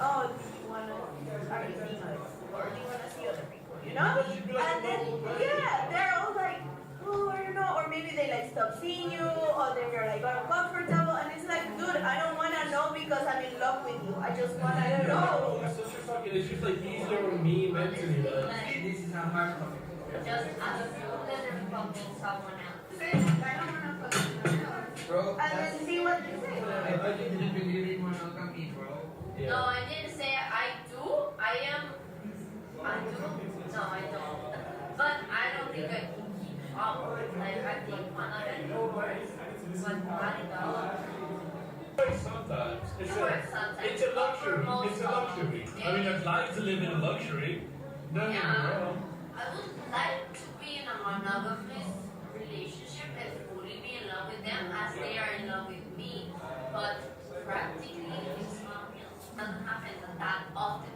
S16: oh, do you wanna are you seeing us or do you wanna see other people, you know? And then yeah, they're all like, oh, I don't know, or maybe they like stop seeing you or they're like uncomfortable, and it's like, dude, I don't wanna know because I'm in love with you. I just wanna know.
S14: It's such a fucking. It's just like easier on me mentally.
S17: This is how hard.
S15: Just assume that they're fucking someone else.
S16: I don't wanna fuck someone else.
S17: Bro,
S16: and then see what they say.
S17: I thought you didn't really want to come me, bro.
S14: Yeah.
S15: No, I didn't say I do. I do. No, I don't. But I don't think I can keep up. Like I think one of them works. But Monica.
S14: Sometimes.
S15: Sometimes.
S14: It's a luxury. It's a luxury. I mean, it's nice to live in a luxury. Don't get me wrong.
S15: I would like to be in a monogamous relationship and fully be in love with them as they are in love with me. But practically, it's not real. It doesn't happen that often.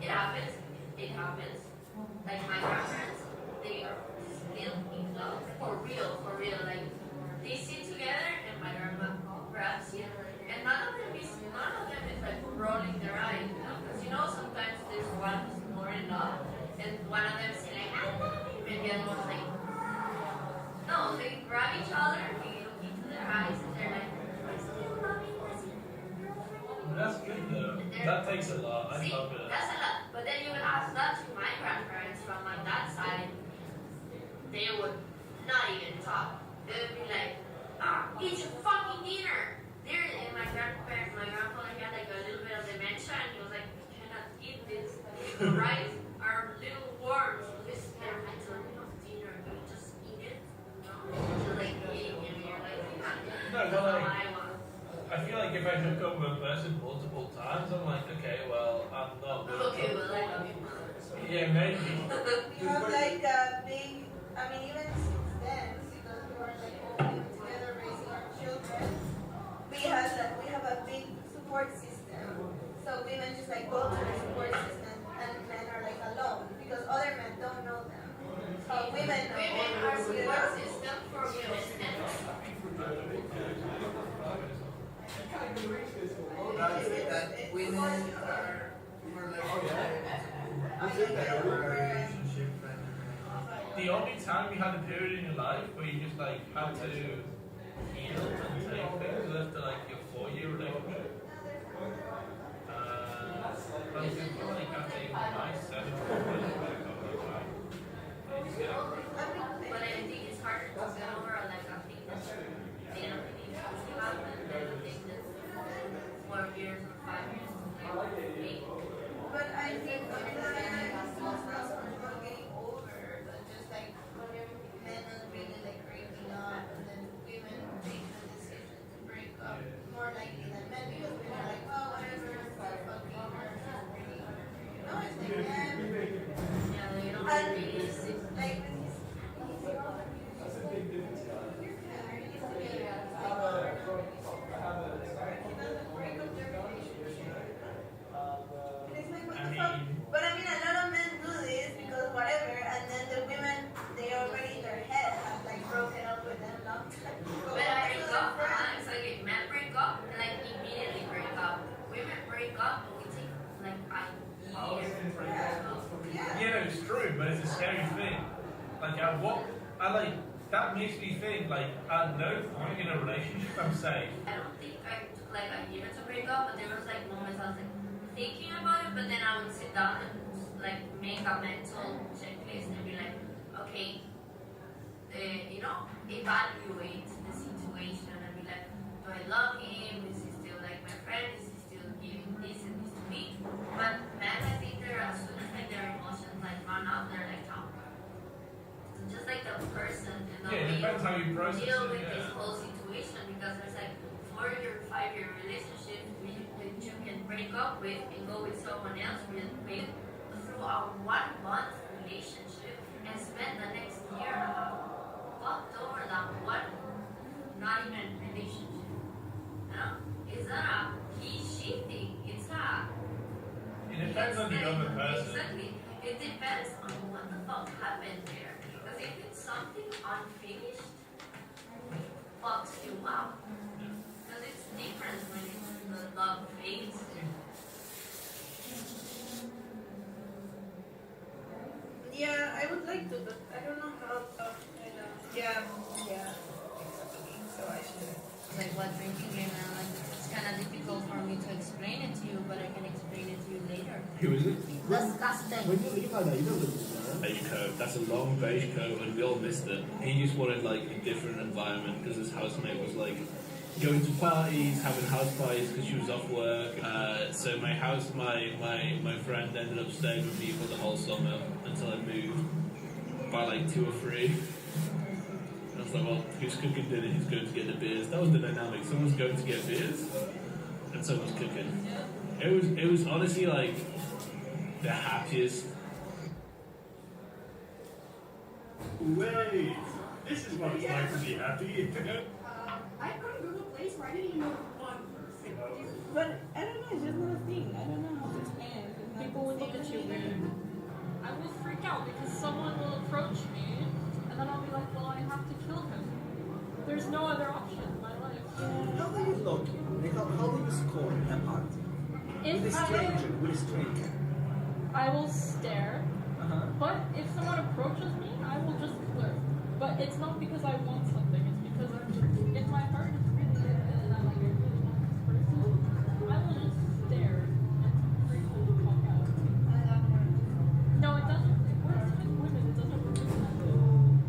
S15: It happens. It happens. Like my grandparents, they are still in love. For real. Like, they sit together and my grandma grabs you. And none of them is then was like, no, they grab each other, they look into their eyes, and they're like,
S14: That's good though. That takes a lot. I
S15: see,
S14: love it.
S15: that's a lot. But then you would ask that to my grandparents from my dad's side, they would not even talk. They would be like, eat your fucking dinner. There, and my grandfather, he had like a little bit of dementia, and he was like, you cannot eat this. The rice are little worms. This is their mental dinner. You just eat it. So like eating it, and you're like,
S14: No, but like, I feel like if I hook up with a person multiple times, I'm like, okay, well, I'm not good.
S15: Okay, well, I love you.
S14: Yeah, maybe.
S16: We have like a big, I mean, even since then, because we were like all living together raising our children, we have a big support system. So women just like go to the support system, and men are like alone because other men don't know them. Women
S15: are support system for women.
S17: That women are more
S14: The only time you had a period in your life where you just like had to heal and take things was after like your 4-year relationship. I feel like after even my 7-year relationship,
S15: But I think it's harder to get over like a thing that they don't really used to happen than a thing that's 4 years or 5 years.
S16: But I think it's not getting over, but just like men are really like breaking up, and then women make the decision to break up more likely than men because women are like, oh, whatever, start fucking or no, it's like men.
S15: Yeah, you don't
S16: And
S15: really
S16: like But I mean, a lot of men do this because whatever, and then the women, they already in their head have like broken up with them long time ago.
S15: But I break up, it's like if men break up, like immediately break up. Women break up, it takes like a year to break up.
S14: yeah, no, it's true, but it's a scary thing. Like, that makes me think, like, at no point in a relationship I'm safe.
S15: I don't think I took like a year to break up, but there was like moments I was like thinking about it, but then I would sit down and like make a mental checklist and be like, okay, evaluate the situation and be like, do I love him? Is he still like my friend? Is he still giving this and this to me? But men, I think they're as soon as like their emotions like run out, they're like, oh. Just like the person and the
S14: Yeah, it
S15: way
S14: depends how you process
S15: deal
S14: it,
S15: with
S14: yeah.
S15: this whole situation, because there's like 4-year, 5-year relationship which you can break up with and go with someone else with through a 1-month relationship and spend the next year and a half fucked over that one not even relationship. You know? It's not a he-she thing. It's a
S14: It depends on the other person.
S15: Exactly. It depends on what the fuck happened there. Because if it's something unfinished, it fucks you up. Because it's different when the love fades.
S16: yeah, I would like to, but I don't know how. Yeah, exactly. So I should.
S2: Like what drinking game, and like it's kind of difficult for me to explain it to you, but I can explain it to you later.
S14: Who is it?
S2: That's thing.
S14: When you look like that, you don't look beige coat. That's a long beige coat, and we all missed it. He just wanted like a different environment because his housemate was like going to parties, having house parties because she was off work. So my friend ended up staying with me for the whole summer until I moved by like 2 or 3. I was like, well, who's cooking dinner? Who's going to get the beers? That was the dynamic. Someone's going to get beers, and someone's cooking. It was honestly like the happiest.
S18: Wait, this is what it's like to be happy.
S19: I couldn't Google place where I didn't even know one person.
S16: But I don't know, it's just not a thing. I don't know how to explain it.
S19: People would look at you weird. I will freak out because someone will approach me and then I'll be like, well, I have to kill him. There's no other option in my life.
S17: How do you look? Like, how do you score an art? With a stranger.
S19: I will stare. But if someone approaches me, I will just it's not because I want something, it's because I'm just, if my heart is really in it and I really want this person, I will just stare and freaking the fuck out. No, it doesn't. It works with women, it doesn't work with men.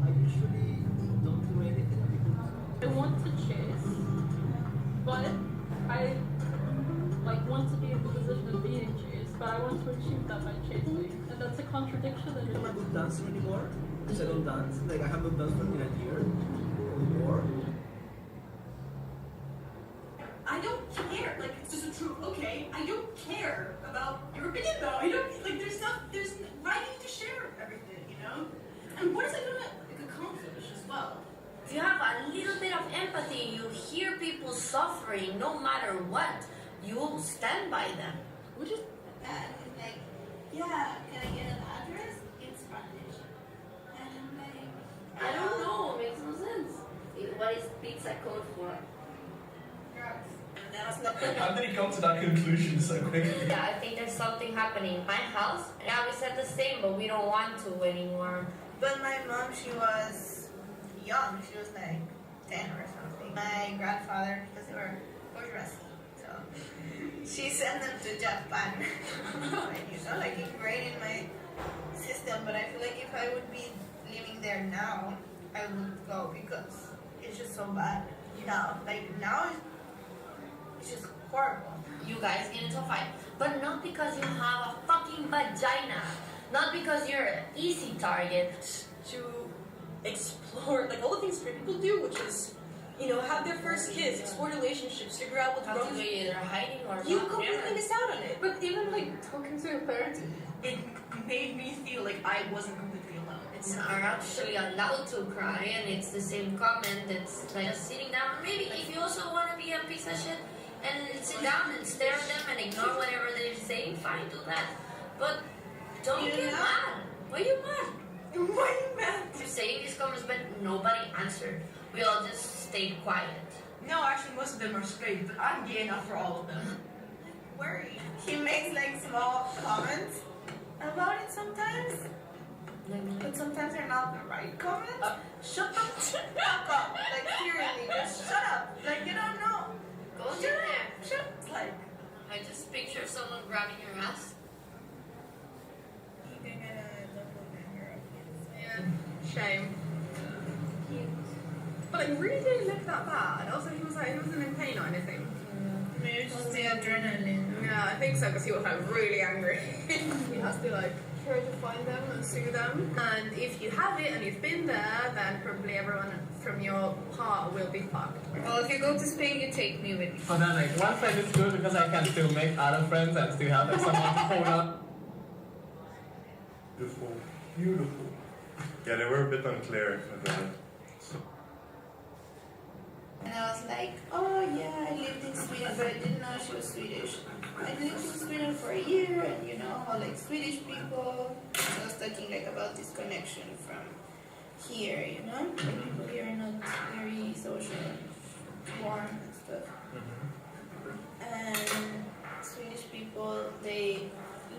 S17: I usually don't do anything because
S19: I want to chase, but I want to be in the position of being chased, but I want to achieve that by chasing. And that's a contradiction and
S17: I'm not a good dancer anymore. Because I don't dance. Like I haven't danced for a year or more.
S20: I don't care. Like it's just a truth. Okay, I don't care about your opinion though. I don't like. There's why do you need to share everything? You know. And what is it gonna accomplish as well?
S15: If you have a little bit of empathy, you hear people suffering, no matter what, you will stand by them.
S20: Which is like, yeah, can I get an address? In Spanish. And I'm like,
S15: I don't know, it makes no sense. What is pizza code for?
S20: drugs. And then I was like,
S14: How did he come to that conclusion so quickly?
S15: Yeah, I think there's something happening in my house. Yeah, we said the same, but we don't want to anymore.
S20: But my mom, she was young. She was like 10 or something. My grandfather, because they were bourgeoisie, so she sent them to Japan. Like ingrained in my system. But I feel like if I would be living there now, I would go because it's just so bad. Now, it's just horrible.
S15: You guys get into a fight, but not because you have a fucking vagina, not because you're an easy target.
S21: To explore like all the things straight people do, which is, have their first kiss, explore relationships, figure out what's wrong.
S15: You're either hiding or
S21: You
S15: not.
S21: completely miss out on it. But even talking to your parents, it made me feel like I wasn't completely alone.
S15: It's are actually allowed to cry, and it's the same comment. It's like just sitting down. Maybe if you also want to be a piece of shit and sit down and stare at them and ignore whatever they're saying, fine, do that. But don't get mad. Why are you mad?
S21: Why are you mad?
S15: You're saying these comments, but nobody answered. We all just stayed quiet.
S21: No, actually, most of them are straight, but I'm gay enough for all of them.
S20: Worry. He makes like small comments about it sometimes. But sometimes they're not the right comments.
S21: Shut up.
S20: Shut up. Like seriously, just shut up. Like you don't know.
S15: Go in
S20: Shut
S15: there.
S20: up. Shut up. Like
S15: I just picture someone grabbing your ass.
S20: you can get a double finger of his.
S21: Yeah. Shame. But it really didn't look that bad. Also, he wasn't in pain or anything.
S20: Maybe it's just the adrenaline.
S21: Yeah, I think so, because he was really angry. He has to try to find them and sue them. And if you have it and you've been there, then probably everyone from your part will be fucked.
S20: Well, if you go to Spain, you take me with you.
S14: But then one friend is good because I can still make other friends and still have someone to hold on.
S18: Beautiful. Beautiful. Yeah, they were a bit unclear with that.
S20: And I was like, oh yeah, I lived in Sweden, but I didn't know she was Swedish. I lived in Sweden for a year, and you know how Swedish people. So I was talking about this connection from here, people here are not very social and warm and stuff. And Swedish people, they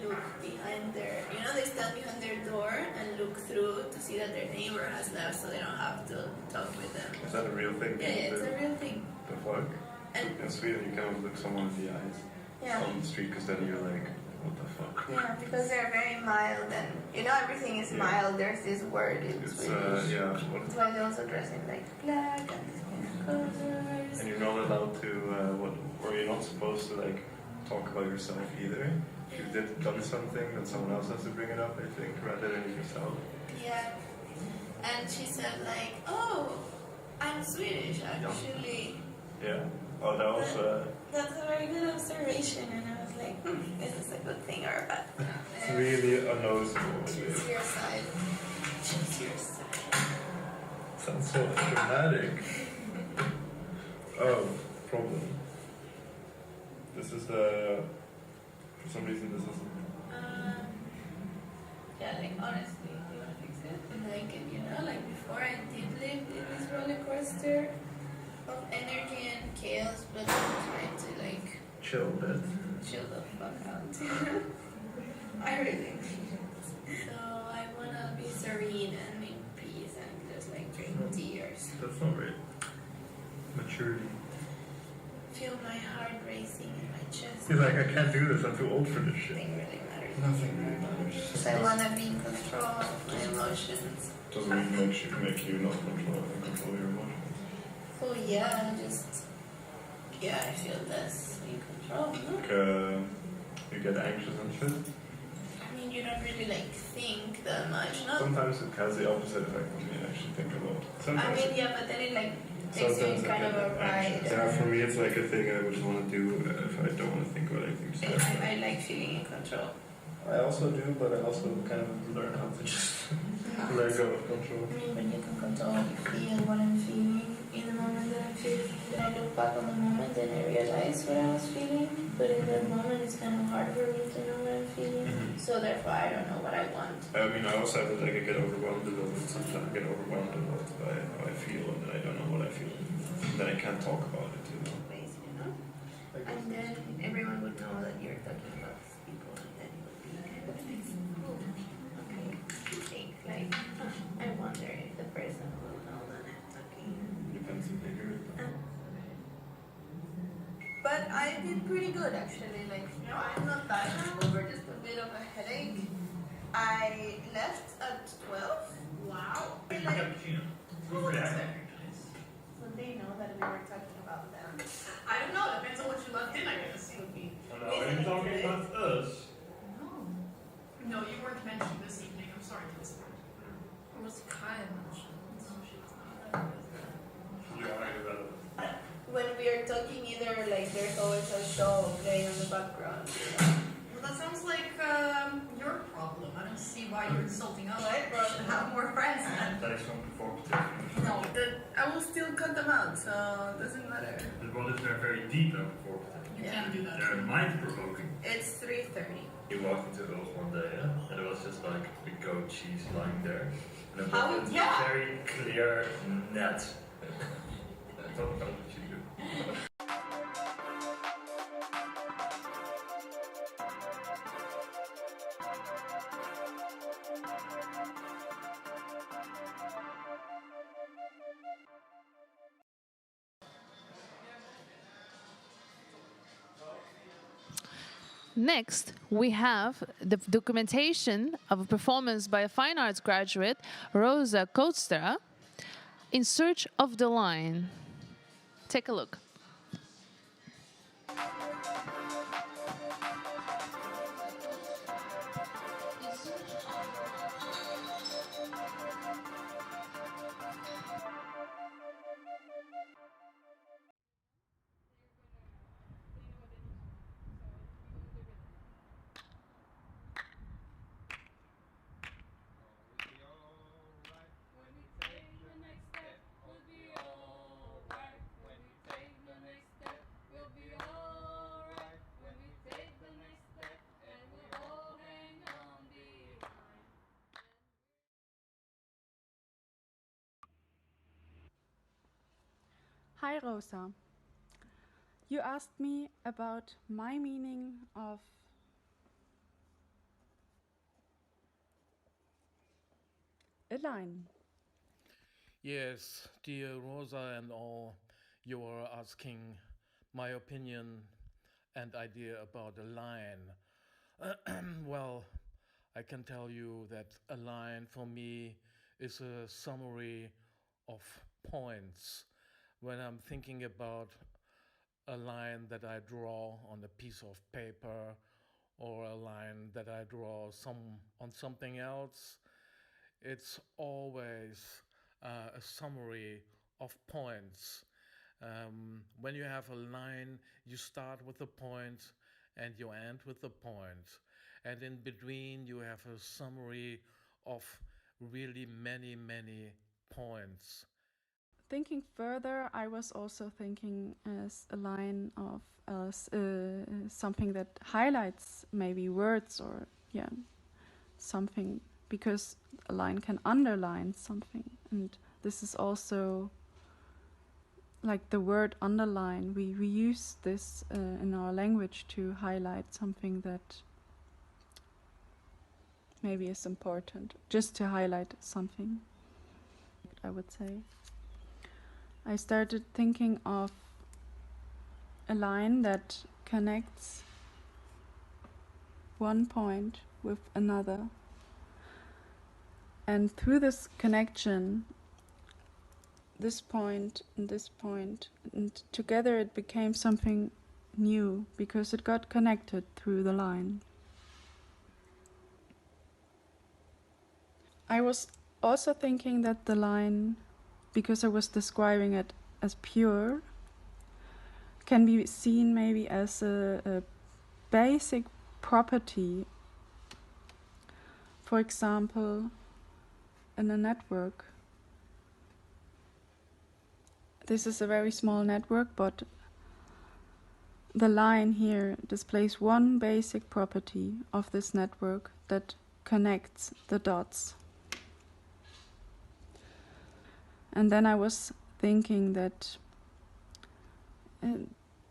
S20: look behind their, they stand behind their door and look through to see that their neighbor has left, so they don't have to talk with them.
S18: Is that a real thing?
S20: Yeah, it's a real thing.
S18: The fuck?
S20: And
S18: in Sweden, you cannot look someone in the eyes on the street because then you're like, what the fuck?
S20: Yeah, because they're very mild and everything is mild. There's this word in Swedish. That's why they also dress in black and this kind of colors.
S18: And you're not allowed to, or you're not supposed to talk about yourself either. If you've done something, then someone else has to bring it up, I think, rather than yourself.
S20: Yeah. And she said oh, I'm Swedish actually.
S18: Yeah. Oh, that was...
S20: That's a very good observation, and I was like, is this a good thing or a bad thing?
S18: It's really unnoticeable.
S20: Choose your side. Choose your side.
S18: Sounds so dramatic. Oh, problem. This is the... For some reason this isn't...
S20: Yeah, honestly, do you want to fix it? Before I did live in this roller coaster of energy and chaos, but I'm trying to
S18: chill a bit.
S20: Chill the fuck out. I really need it. So I wanna be serene and in peace and just drink
S18: That's not very maturity.
S20: Feel my heart racing in my chest.
S18: He's like, I can't do this, I'm too old for this shit.
S20: Nothing really matters.
S18: Nothing really matters.
S20: So I want to be in control of my emotions.
S18: Doesn't even make you not control your emotions.
S20: Oh yeah, I feel less in control. No?
S18: Like, you get anxious and shit.
S20: I mean, you don't really like think that much, no?
S18: Sometimes it has the opposite effect on me. I actually think a lot.
S20: I mean, yeah, but then it like takes you in kind of a ride.
S18: Yeah, for me it's like a thing I would want to do if I don't want to think about anything.
S20: I like feeling in control.
S18: I also do, but I also kind of learn how to just let go of control.
S20: I mean, when you can control what you feel, what I'm feeling in the moment that I'm feeling. Then I look back on the moment and I realize what I was feeling. But in that moment, it's kind of hard for me to know what I'm feeling. So therefore, I don't know what I want.
S18: I mean, I also have it like I get overwhelmed a little bit. Sometimes I get overwhelmed a lot by how I feel, and then I don't know what I feel. Then I can't talk about it, you know.
S20: You know? And then everyone would know that you're talking about people, and then it would be kind of nice. Okay, think like, I wonder if the person will know that I'm talking.
S18: Depends if they hear it.
S20: But I did pretty good actually. Like, I'm not that hungover, just a bit of a headache. I left at 12. Wow. Like, oh, that's very nice. So they know that we were talking about them.
S19: I don't know, depends on what you left in, I guess. It would be.
S18: Are you talking about us?
S19: No. No, you weren't mentioned this evening. I'm sorry to disappoint. It was kind of mentioned. No, she was not.
S18: You are irrelevant.
S20: When we are talking, either like there's always a show playing in the background.
S19: Well, that sounds like your problem. I don't see why you're insulting us. You should have more friends.
S18: That is not performative.
S19: No.
S20: I will still cut them out, so it doesn't matter.
S18: But what if they're very deep and performative?
S19: You can't do that.
S18: They're mind-provoking.
S20: It's 3:30.
S18: You walked into those one day, yeah? And it was just like a goat cheese lying there. And it
S20: How?
S18: was
S20: Yeah.
S18: a very clear net. I thought about what you do.
S1: Next, we have the documentation of a performance by a fine arts graduate, Rosa Kootstra, In Search of the Line. Take a look.
S3: Hi Rosa. You asked me about my meaning of a line.
S22: Yes, dear Rosa and all, you are asking my opinion and idea about a line. Well, I can tell you that a line for me is a summary of points. When I'm thinking about a line that I draw on a piece of paper or a line that I draw on something else, it's always a summary of points. When you have a line, you start with a point and you end with a point. And in between, you have a summary of really many, many points.
S3: Thinking further, I was also thinking as a line of something that highlights maybe words or something, because a line can underline something, and this is also like the word underline. We use this in our language to highlight something that maybe is important, just to highlight something, I would say. I started thinking of a line that connects one point with another. And through this connection, this point, and together it became something new because it got connected through the line. I was also thinking that the line, because I was describing it as pure, can be seen maybe as a basic property. For example, in a network. This is a very small network, but the line here displays one basic property of this network that connects the dots. And then I was thinking that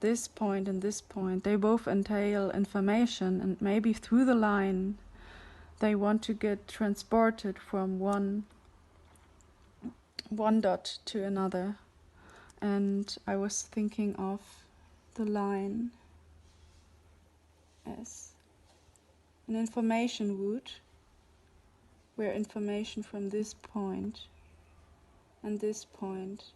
S3: this point and this point, they both entail information, and maybe through the line they want to get transported from one dot to another. And I was thinking of the line as an information route, where information from this point and this point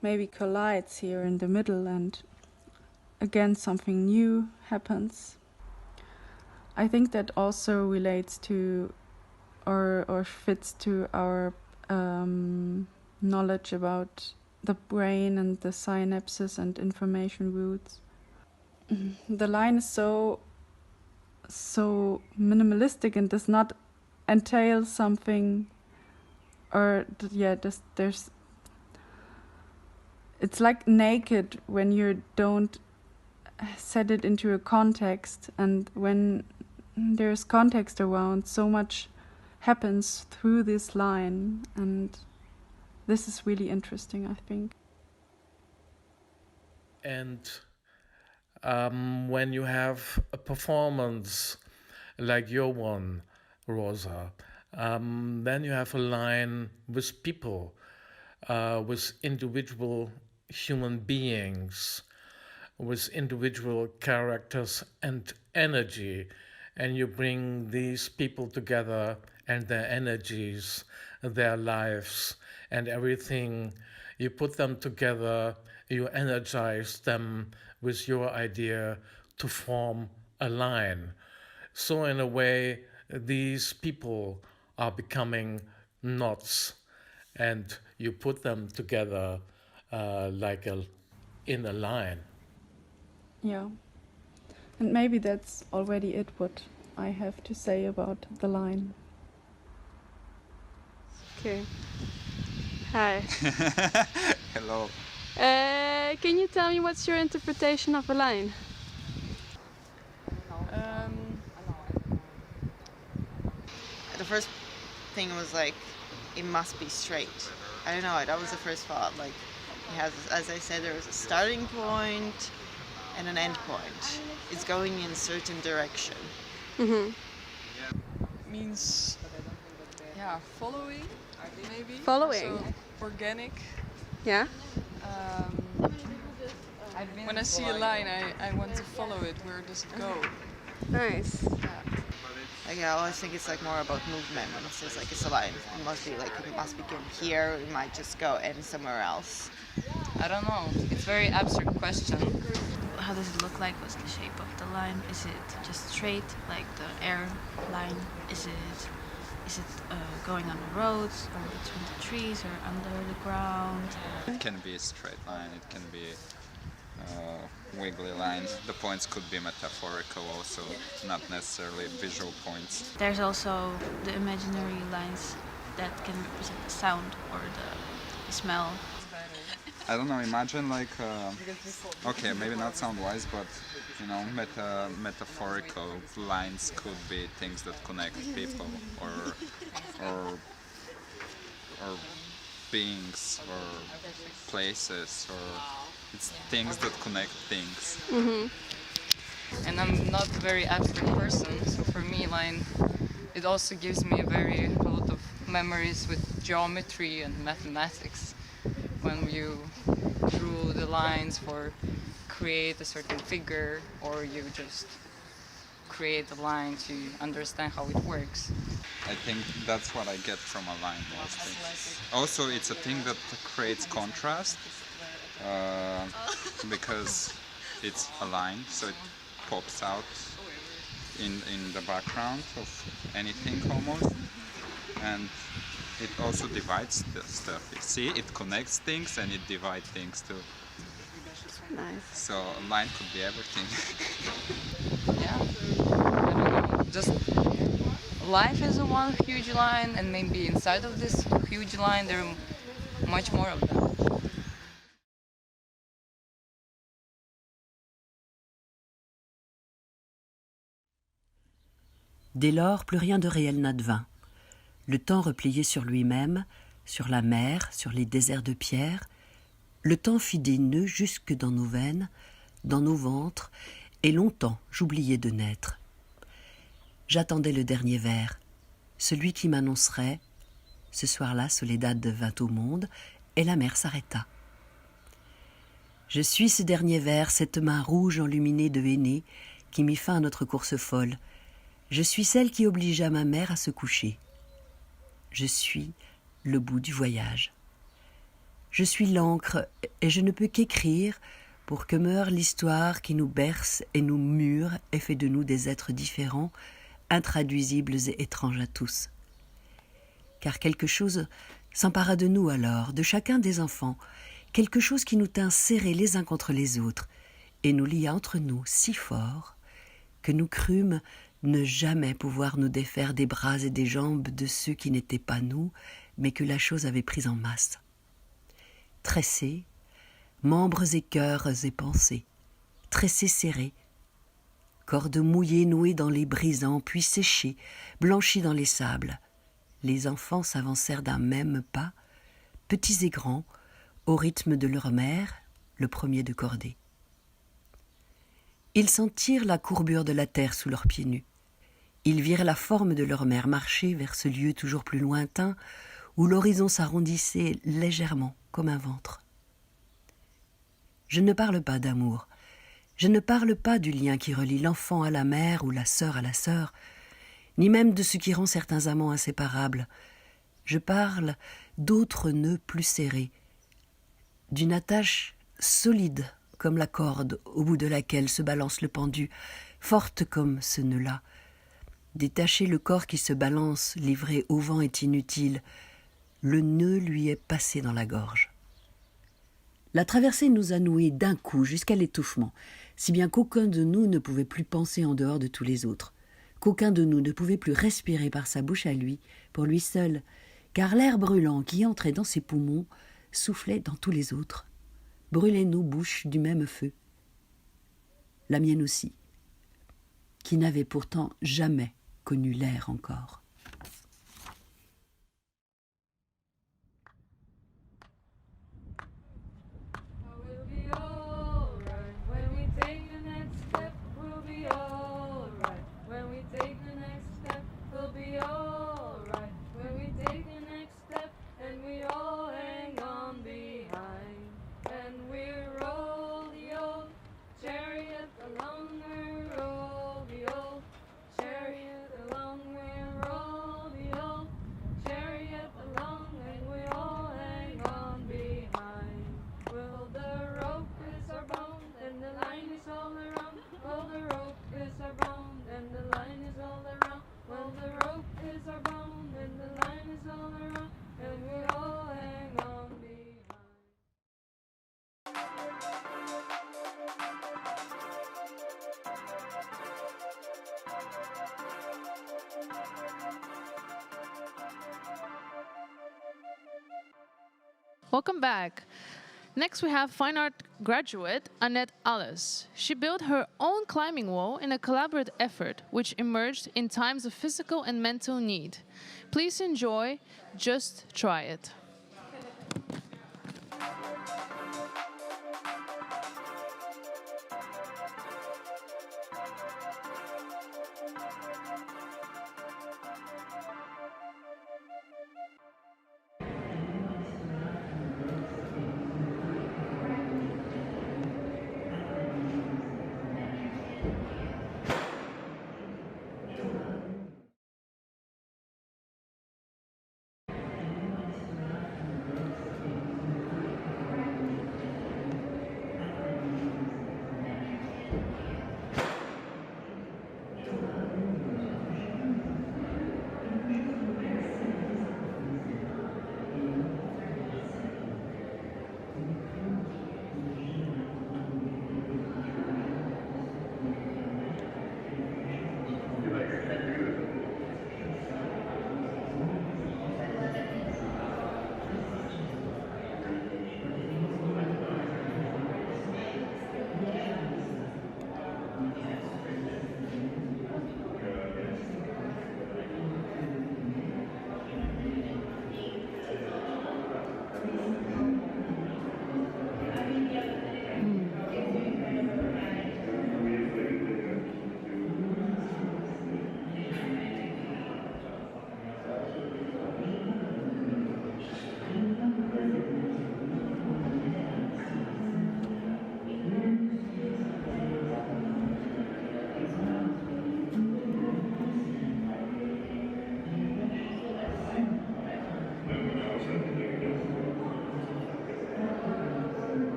S3: maybe collides here in the middle, and again something new happens. I think that also relates to or fits to our knowledge about the brain and the synapses and information routes. The line is so minimalistic and does not entail something, or there's it's like naked when you don't set it into a context, and when there's context around, so much happens through this line, and this is really interesting, I think.
S22: And when you have a performance like your one, Rosa, then you have a line with people, with individual human beings, with individual characters and energy, and you bring these people together and their energies, their lives, and everything. You put them together, you energize them with your idea to form a line. So in a way, these people are becoming knots, and you put them together in a line.
S3: Yeah. And maybe that's already it, what I have to say about the line.
S5: Okay. Hi.
S6: Hello.
S5: Can you tell me what's your interpretation of a line?
S23: The first thing was like, it must be straight. I don't know, that was the first thought. Like, it has, as I said, there was a starting point and an end point. It's going in a certain direction.
S5: Mm-hmm.
S24: Means, following, maybe.
S5: Following.
S24: So, organic.
S5: Yeah.
S24: When I see a line, I want to follow it. Where does it go?
S5: Nice.
S23: I always think it's like more about movement. When it says like it's a line, it must be like it must begin here. It might just go end somewhere else.
S24: I don't know. It's a very abstract question.
S25: How does it look like? What's the shape of the line? Is it just straight, like the air line? Is it going on the roads, or between the trees, or under the ground?
S6: It can be a straight line. It can be wiggly lines. The points could be metaphorical also, not necessarily visual points.
S25: There's also the imaginary lines that can represent the sound or the smell.
S6: I don't know, imagine like, okay, maybe not sound-wise, but, you know, metaphorical lines could be things that connect people or beings or places, or it's things that connect things.
S24: Mm-hmm. And I'm not a very abstract person, so for me, line, it also gives me a lot of
S4: memories with geometry and mathematics when you drew the lines for create a certain figure, or you just create the line to understand how it works.
S6: I think that's what I get from a line mostly. Also, it's a thing that creates contrast because it's a line, so it pops out in the background of anything almost, and it also divides the stuff. You see, it connects things and it divides things too.
S25: Nice.
S6: So a line could be everything.
S4: Yeah, I don't know. Just life is one huge line, and maybe inside of this huge line there are much more of them.
S7: Dès lors, plus rien de réel n'advint. Le temps replié sur lui-même, sur la mer, sur les déserts de pierre, le temps fit des nœuds jusque dans nos veines, dans nos ventres, et longtemps j'oubliais de naître. J'attendais le dernier vers, celui qui m'annoncerait « Ce soir-là, Soledad vint au monde, et la mer s'arrêta. » Je suis ce dernier vers, cette main rouge enluminée de henné qui mit fin à notre course folle. Je suis celle qui obligea ma mère à se coucher. Je suis le bout du voyage. Je suis l'encre et je ne peux qu'écrire pour que meure l'histoire qui nous berce et nous mure et fait de nous des êtres différents, intraduisibles et étranges à tous. Car quelque chose s'empara de nous alors, de chacun des enfants, quelque chose qui nous tint serrés les uns contre les autres et nous lia entre nous si fort que nous crûmes ne jamais pouvoir nous défaire des bras et des jambes de ceux qui n'étaient pas nous, mais que la chose avait pris en masse. Tressés, membres et cœurs et pensées, tressés serrés, cordes mouillées nouées dans les brisants, puis séchées, blanchies dans les sables, les enfants s'avancèrent d'un même pas, petits et grands, au rythme de leur mère, le premier de cordée. Ils sentirent la courbure de la terre sous leurs pieds nus. Ils virent la forme de leur mère marcher vers ce lieu toujours plus lointain où l'horizon s'arrondissait légèrement comme un ventre. Je ne parle pas d'amour, je ne parle pas du lien qui relie l'enfant à la mère ou la sœur à la sœur, ni même de ce qui rend certains amants inséparables. Je parle d'autres nœuds plus serrés, d'une attache solide comme la corde au bout de laquelle se balance le pendu, forte comme ce nœud-là. Détacher le corps qui se balance, livré au vent, est inutile. Le nœud lui est passé dans la gorge. La traversée nous a noués d'un coup jusqu'à l'étouffement, si bien qu'aucun de nous ne pouvait plus penser en dehors de tous les autres, qu'aucun de nous ne pouvait plus respirer par sa bouche à lui, pour lui seul, car l'air brûlant qui entrait dans ses poumons soufflait dans tous les autres, brûlait nos bouches du même feu. La mienne aussi, qui n'avait pourtant jamais connu l'air encore.
S1: Welcome back. Next, we have fine art graduate Annette Alles. She built her own climbing wall in a collaborative effort, which emerged in times of physical and mental need. Please enjoy Just Try It.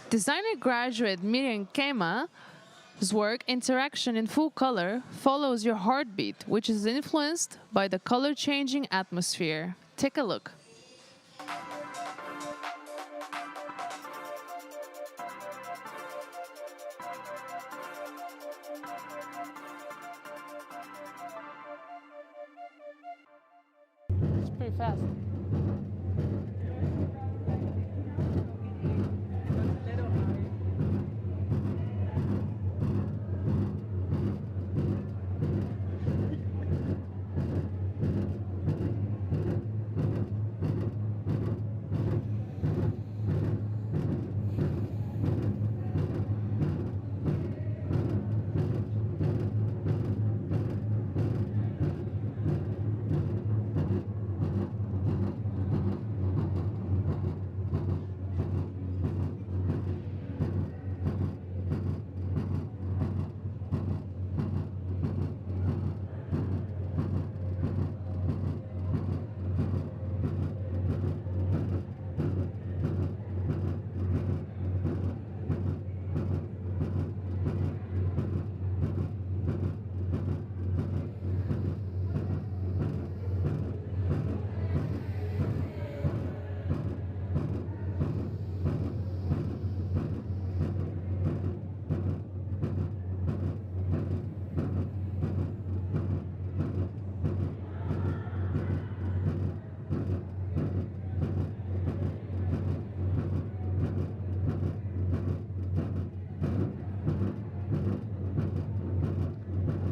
S1: Designer graduate Miriam Kema's work, Interaction in Full Color, follows your heartbeat, which is influenced by the color-changing atmosphere. Take a look. It's pretty fast.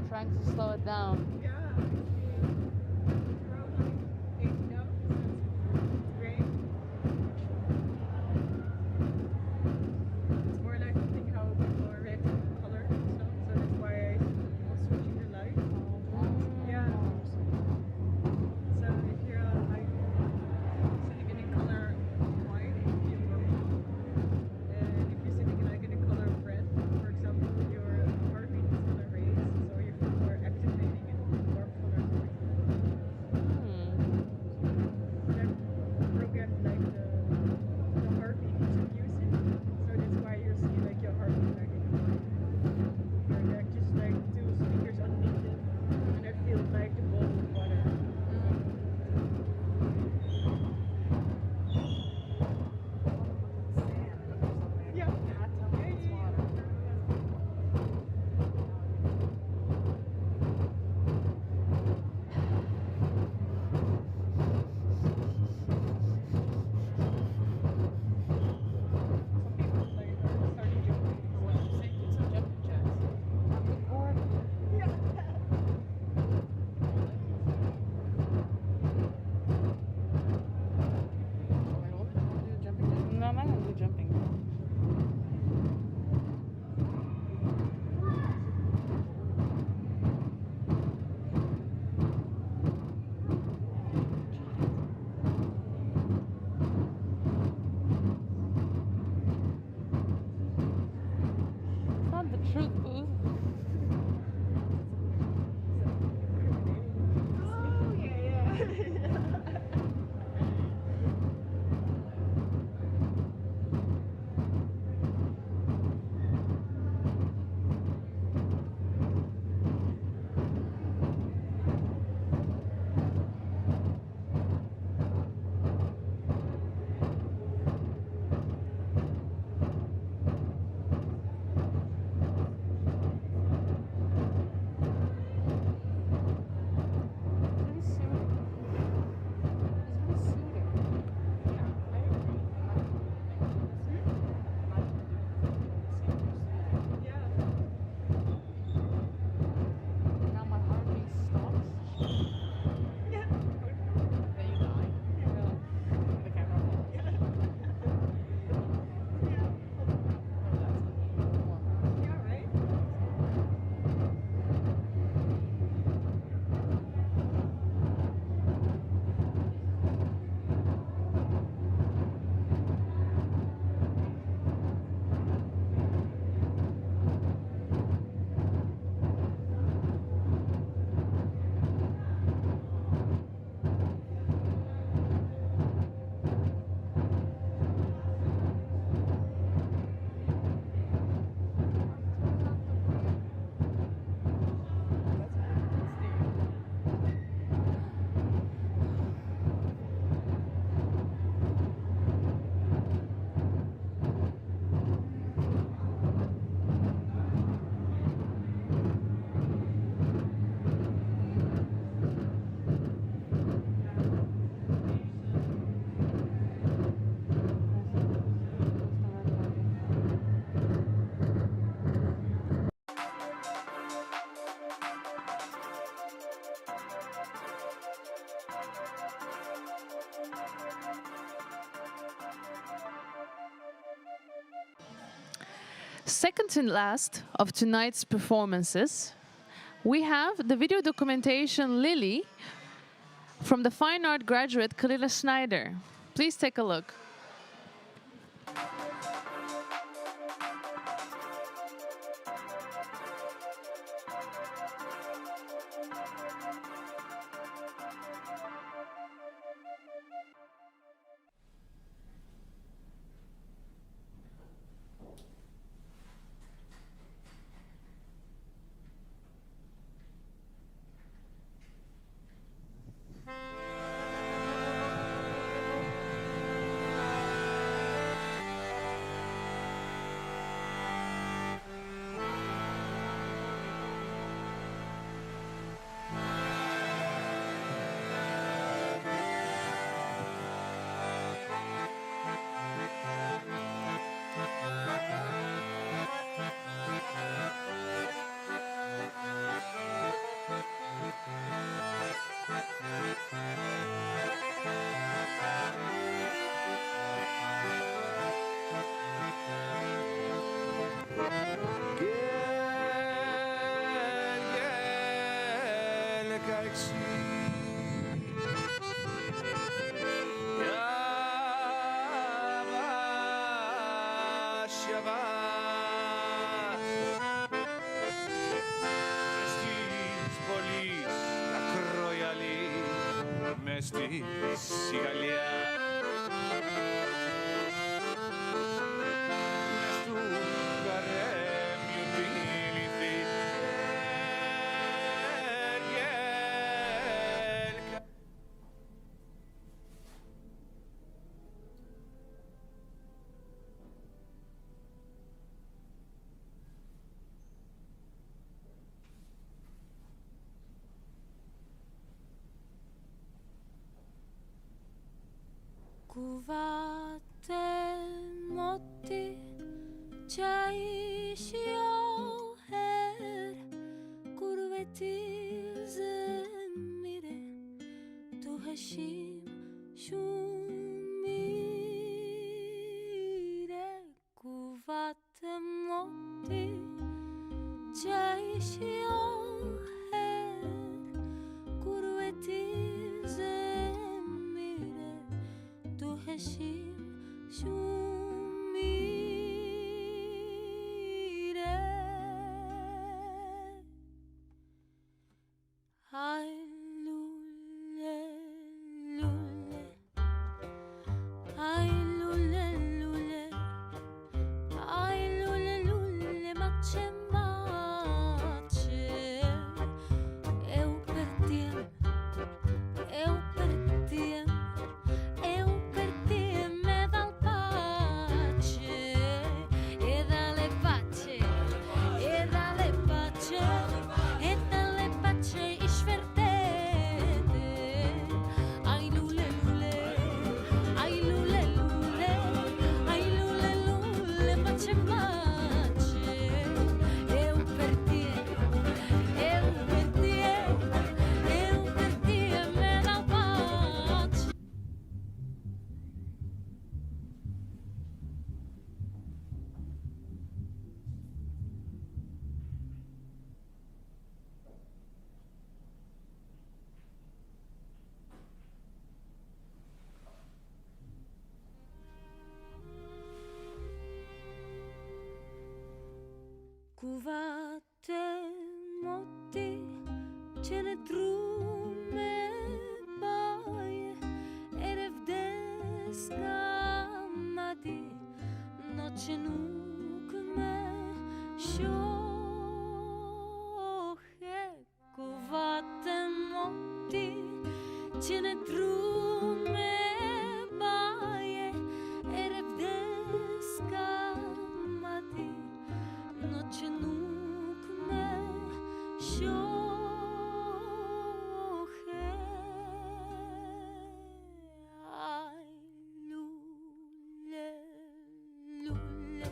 S1: Trying to slow it down.
S8: It's more like I think how people react to color and stuff, so that's why I was switching the light. Yeah. So if you're like sitting in a color white, you will and if you're sitting like in a color red, for example, your heartbeat is gonna raise, so you feel more activating and
S1: Second to last of tonight's performances, we have the video documentation Lily from the fine art graduate Kalila Schneider. Please take a look.
S9: Στη Γαλλία μες του καρέμιου τη λυθή
S2: Κουβάτε μότι çayşıyor her gurbeti zemire tu hashim shumire kuvate moti çayşıyor her gurbeti zemire tu hashim shumire ay lule lule ay lule lule ay lule lule mache mache eu perdi-me eu perdi-me eu perdi-me dal pace e dalle pace e dalle pace e dalle pace isverdete ai lule lule ai lule lule ai lule lule mace mace eu perdi-me eu perdi-me dal pace. Κουβάτε μότι και νετρούμε πάει ερευδές καμάτι noche nukme shohe κουβάτε μότι και νετρούμε πάει ερευδές καμάτι noche nukme shohe ay lule lule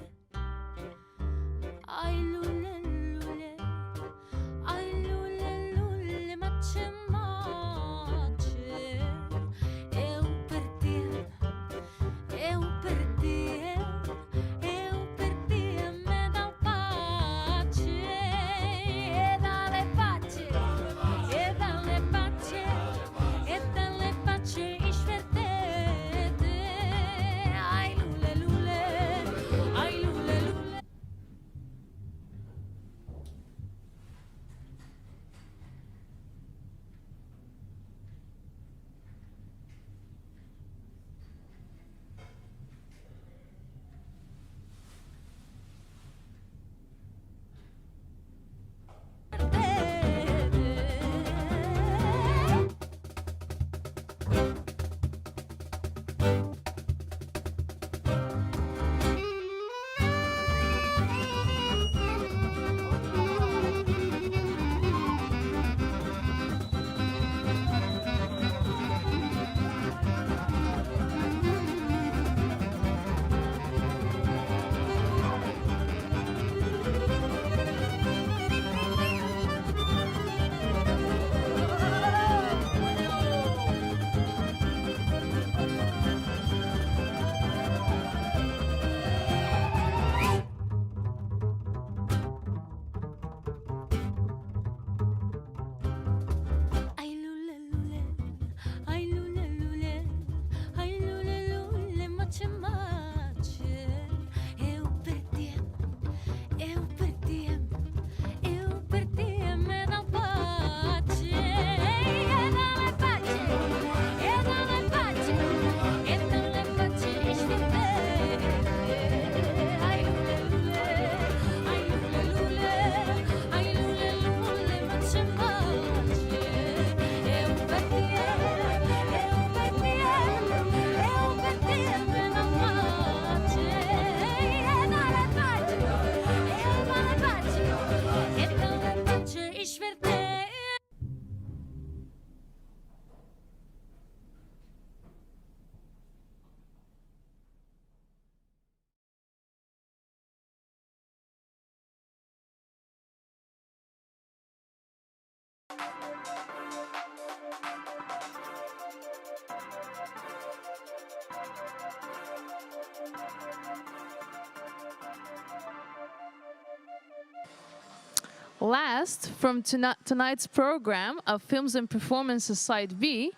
S1: Last, from tonight's program of Films and Performances Side B,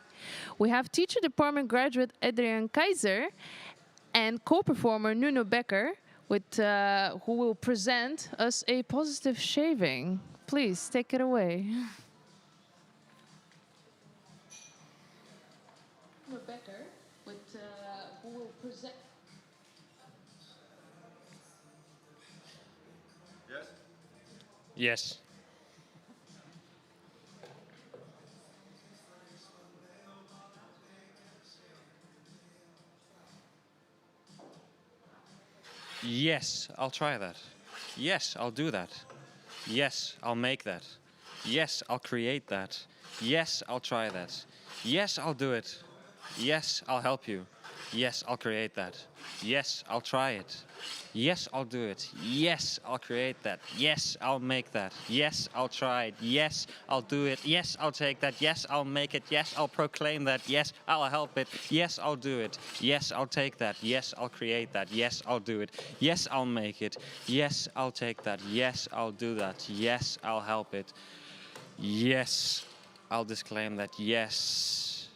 S1: we have Teacher Department graduate Adrian Kaiser and co-performer Nuno Becker, who will present us a positive shaving. Please, take it away. Nuno Becker, who will present...
S10: Yes. Yes, I'll try that. Yes, I'll do that. Yes, I'll make that. Yes, I'll create that. Yes, I'll try that. Yes, I'll do it. Yes, I'll help you. Yes, I'll create that. Yes, I'll try it. Yes, I'll do it. Yes, I'll create that. Yes, I'll make that. Yes, I'll try it. Yes, I'll do it. Yes, I'll take that. Yes, I'll make it. Yes, I'll proclaim that. Yes, I'll help it. Yes, I'll do it. Yes, I'll take that. Yes, I'll create that. Yes, I'll do it. Yes, I'll make it. Yes, I'll take that. Yes, I'll do that. Yes, I'll help it. Yes, I'll disclaim that. Yes,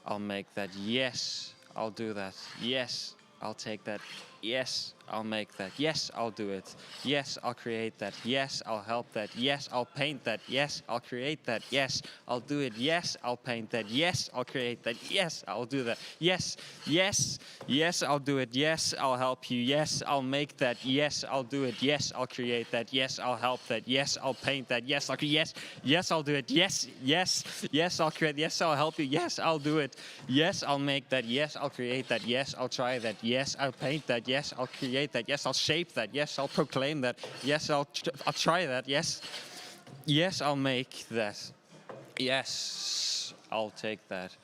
S10: I'll make that. Yes, I'll do that. Yes, I'll take that. Yes, I'll make that. Yes, I'll do it. Yes, I'll create that. Yes, I'll help that. Yes, I'll paint that. Yes, I'll create that. Yes, I'll do it. Yes, I'll paint that. Yes, I'll create that. Yes, I'll do that. Yes, yes, yes, I'll do it. Yes, I'll help you. Yes, I'll make that. Yes, I'll do it. Yes, I'll create that. Yes, I'll help that. Yes, I'll paint that. Yes, yes, yes, I'll do it. Yes, yes, yes, I'll create. Yes, I'll help you. Yes, I'll do it. Yes, I'll make that. Yes, I'll create that. Yes, I'll try that. Yes, I'll paint that. Yes, I'll create that. Yes, I'll shape that. Yes, I'll proclaim that. Yes, I'll try that. Yes, yes, I'll make that. Yes, I'll take that.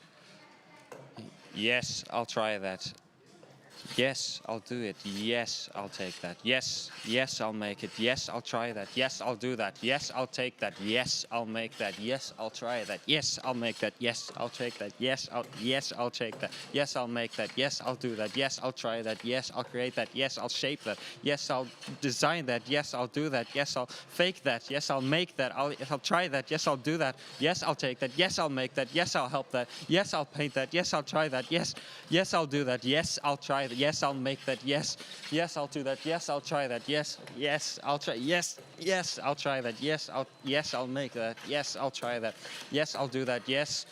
S10: Yes, I'll try that. Yes, I'll do it. Yes, I'll take that. Yes, yes, I'll make it. Yes, I'll try that. Yes, I'll do that. Yes, I'll take that. Yes, I'll make that. Yes, I'll try that. Yes, I'll make that. Yes, I'll take that. Yes, I'll take that. Yes, I'll make that. Yes, I'll do that. Yes, I'll try that. Yes, I'll create that. Yes, I'll shape that. Yes, I'll design that. Yes, I'll do that. Yes, I'll fake that. Yes, I'll make that. I'll try that. Yes, I'll do that. Yes, I'll take that. Yes, I'll make that. Yes, I'll help that. Yes, I'll paint that. Yes, I'll try that. Yes, yes, I'll do that. Yes, I'll try that. Yes, I'll make that. Yes, yes, I'll do that. Yes, I'll try that. Yes, yes, I'll try. Yes, yes, I'll try that. Yes, I'll make that. Yes, I'll try that. Yes, I'll do that. Yes,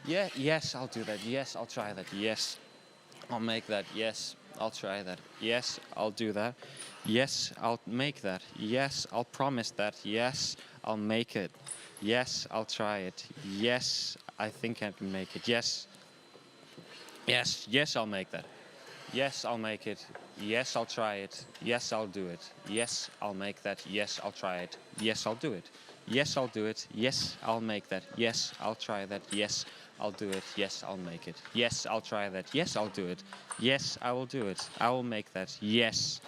S10: yeah, yes, I'll do that. Yes, I'll try that. Yes, I'll make that. Yes, I'll try that. Yes, I'll do that. Yes, I'll make that. Yes, I'll promise that. Yes, I'll make it. Yes, I'll try it. Yes, I think I can make it. Yes, yes, yes, I'll make that. Yes, I'll make it. Yes, I'll try it. Yes, I'll do it. Yes, I'll make that. Yes, I'll try it. Yes, I'll do it. Yes, I'll do it. Yes, I'll make that. Yes, I'll try that. Yes, I'll do it. Yes, I'll make it. Yes, I'll try that. Yes, I'll do it. Yes, I will do it. I will make that. Yes.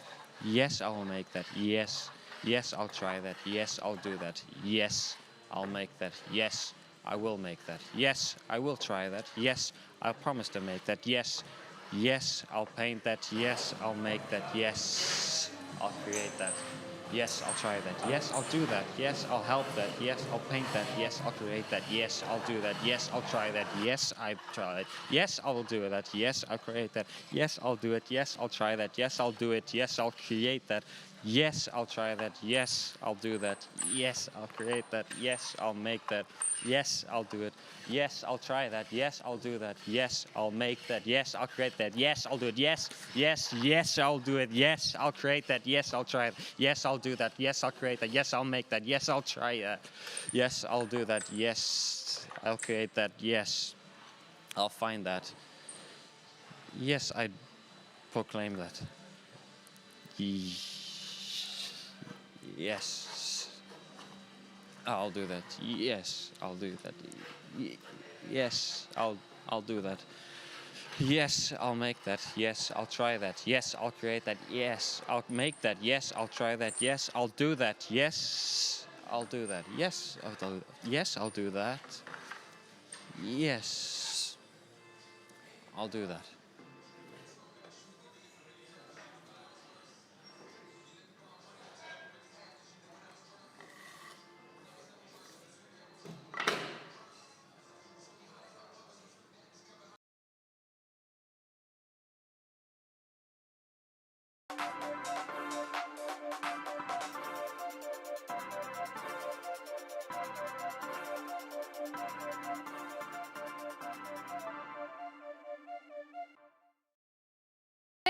S10: Yes, I will make that. Yes. Yes, I'll try that. Yes, I'll do that. Yes, I'll make that. Yes, I will make that. Yes, I will try that. Yes, I promise to make that. Yes. Yes, I'll paint that. Yes, I'll make that. Yes, I'll create that. Yes, I'll try that. Yes, I'll do that. Yes, I'll help that. Yes, I'll paint that. Yes, I'll create that. Yes, I'll do that. Yes, I'll try that. Yes, I try it. Yes, I will do that. Yes, I'll create that. Yes, I'll do it. Yes, I'll try that. Yes, I'll do it. Yes, I'll create that. Yes, I'll try that. Yes, I'll do that. Yes, I'll create that. Yes, I'll make that. Yes, I'll do it. Yes, I'll try that. Yes, I'll do that. Yes, I'll make that. Yes, I'll create that. Yes, I'll do it. Yes, yes, yes, I'll do it. Yes, I'll create that. Yes, I'll try it. Yes, I'll do that. Yes, I'll create that. Yes, I'll make that. Yes, I'll try that. Yes, I'll do that. Yes, I'll create that. Yes, I'll find that. Yes, I proclaim that. Yes, I'll do that. Yes, I'll do that. Yes, I'll do that. Yes, I'll make that. Yes, I'll try that. Yes, I'll create that. Yes, I'll make that. Yes, I'll try that. Yes, I'll do that. Yes, I'll do that. Yes, yes, I'll do that. Yes, I'll do that.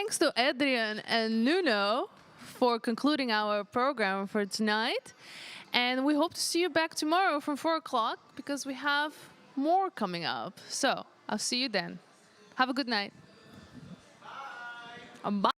S1: Thanks to Adrian and Nuno for concluding our program for tonight. And we hope to see you back tomorrow from 4 o'clock because we have more coming up. So I'll see you then. Have a good night. Bye.